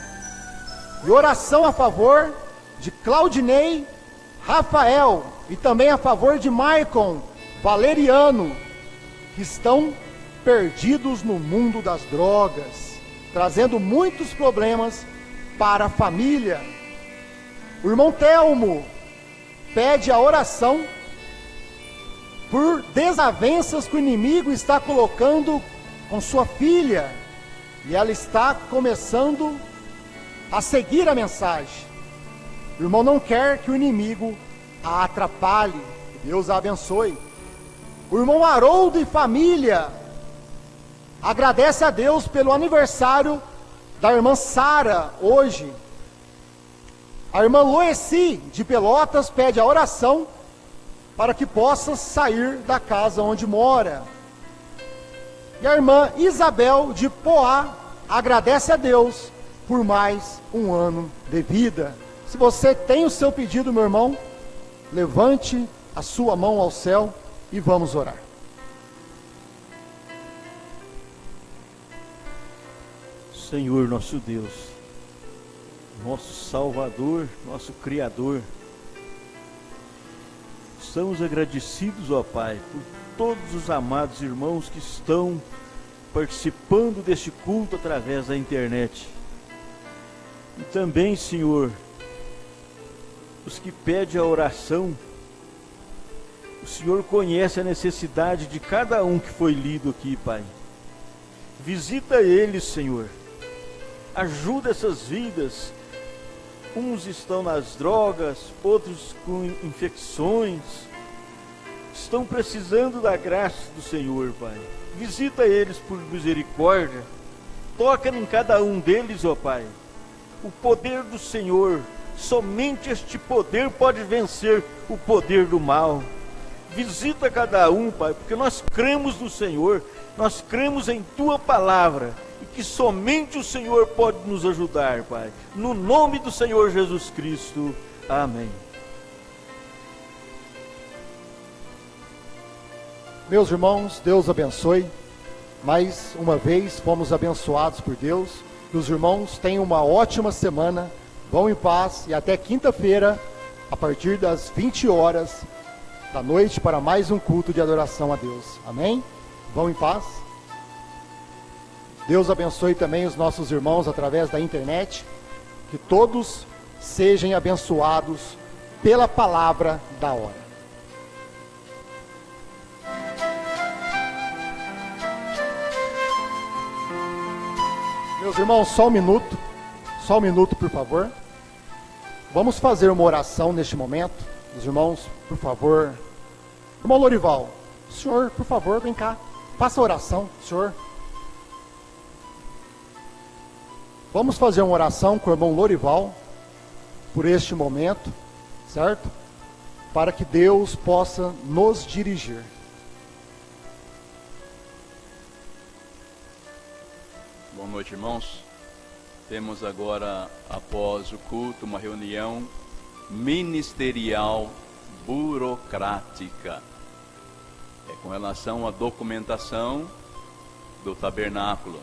E oração a favor de Claudinei Rafael, e também a favor de Maicon Valeriano, que estão perdidos no mundo das drogas, trazendo muitos problemas para a família. O irmão Telmo pede a oração por desavenças que o inimigo está colocando com sua filha, e ela está começando a seguir a mensagem. O irmão não quer que o inimigo a atrapalhe. Que Deus a abençoe. O irmão Haroldo e família agradece a Deus pelo aniversário da irmã Sara hoje. A irmã Loeci de Pelotas pede a oração para que possa sair da casa onde mora. E a irmã Isabel de Poá agradece a Deus por mais um ano de vida. Se você tem o seu pedido, meu irmão, levante a sua mão ao céu e vamos orar. Senhor nosso Deus, nosso Salvador, nosso Criador, estamos agradecidos, ó Pai, por todos os amados irmãos que estão participando deste culto através da internet. E também, Senhor, os que pedem a oração. O Senhor conhece a necessidade de cada um que foi lido aqui, Pai. Visita eles, Senhor. Ajuda essas vidas. Uns estão nas drogas, outros com infecções. Estão precisando da graça do Senhor, Pai. Visita eles por misericórdia. Toca em cada um deles, ó Pai. O poder do Senhor, somente este poder pode vencer o poder do mal. Visita cada um, Pai, porque nós cremos no Senhor, nós cremos em Tua palavra, e que somente o Senhor pode nos ajudar, Pai. No nome do Senhor Jesus Cristo. Amém. Meus irmãos, Deus abençoe. Mais uma vez fomos abençoados por Deus. Que os irmãos tenham uma ótima semana. Vão em paz e até quinta-feira, a partir das 20 horas da noite, para mais um culto de adoração a Deus. Amém? Vão em paz. Deus abençoe também os nossos irmãos através da internet. Que todos sejam abençoados pela palavra da hora. Meus irmãos, só um minuto, por favor. Vamos fazer uma oração neste momento. Os irmãos, por favor. Irmão Lorival, o senhor, por favor, vem cá. Faça a oração, senhor. Vamos fazer uma oração com o irmão Lorival por este momento, certo? Para que Deus possa nos dirigir. Boa noite, irmãos. Temos agora, após o culto, uma reunião ministerial burocrática. É com relação à documentação do tabernáculo.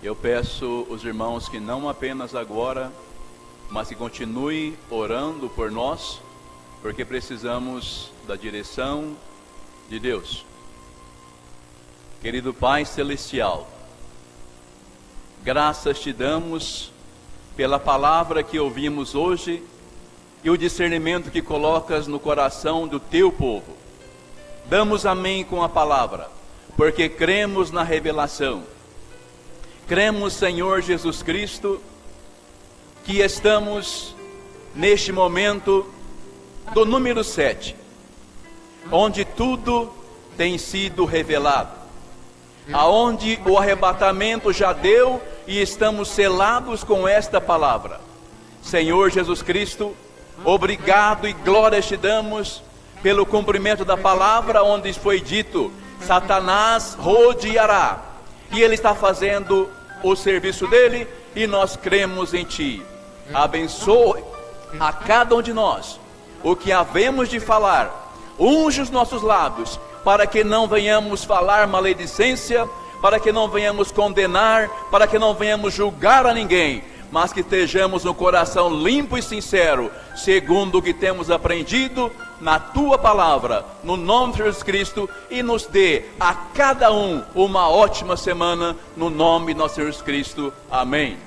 Eu peço os irmãos que não apenas agora, mas que continuem orando por nós, porque precisamos da direção de Deus. Querido Pai Celestial, graças te damos pela palavra que ouvimos hoje e o discernimento que colocas no coração do teu povo. Damos amém com a palavra, porque cremos na revelação. Cremos, Senhor Jesus Cristo, que estamos neste momento do número 7, onde tudo tem sido revelado, aonde o arrebatamento já deu e estamos selados com esta palavra. Senhor Jesus Cristo, obrigado e glória te damos pelo cumprimento da palavra, onde foi dito: Satanás rodeará, e ele está fazendo o serviço dele, e nós cremos em ti. Abençoe a cada um de nós o que havemos de falar, unge os nossos lábios, para que não venhamos falar maledicência, para que não venhamos condenar, para que não venhamos julgar a ninguém, mas que estejamos no coração limpo e sincero, segundo o que temos aprendido, na tua palavra, no nome de Jesus Cristo, e nos dê a cada um uma ótima semana, no nome de nosso Jesus Cristo. Amém.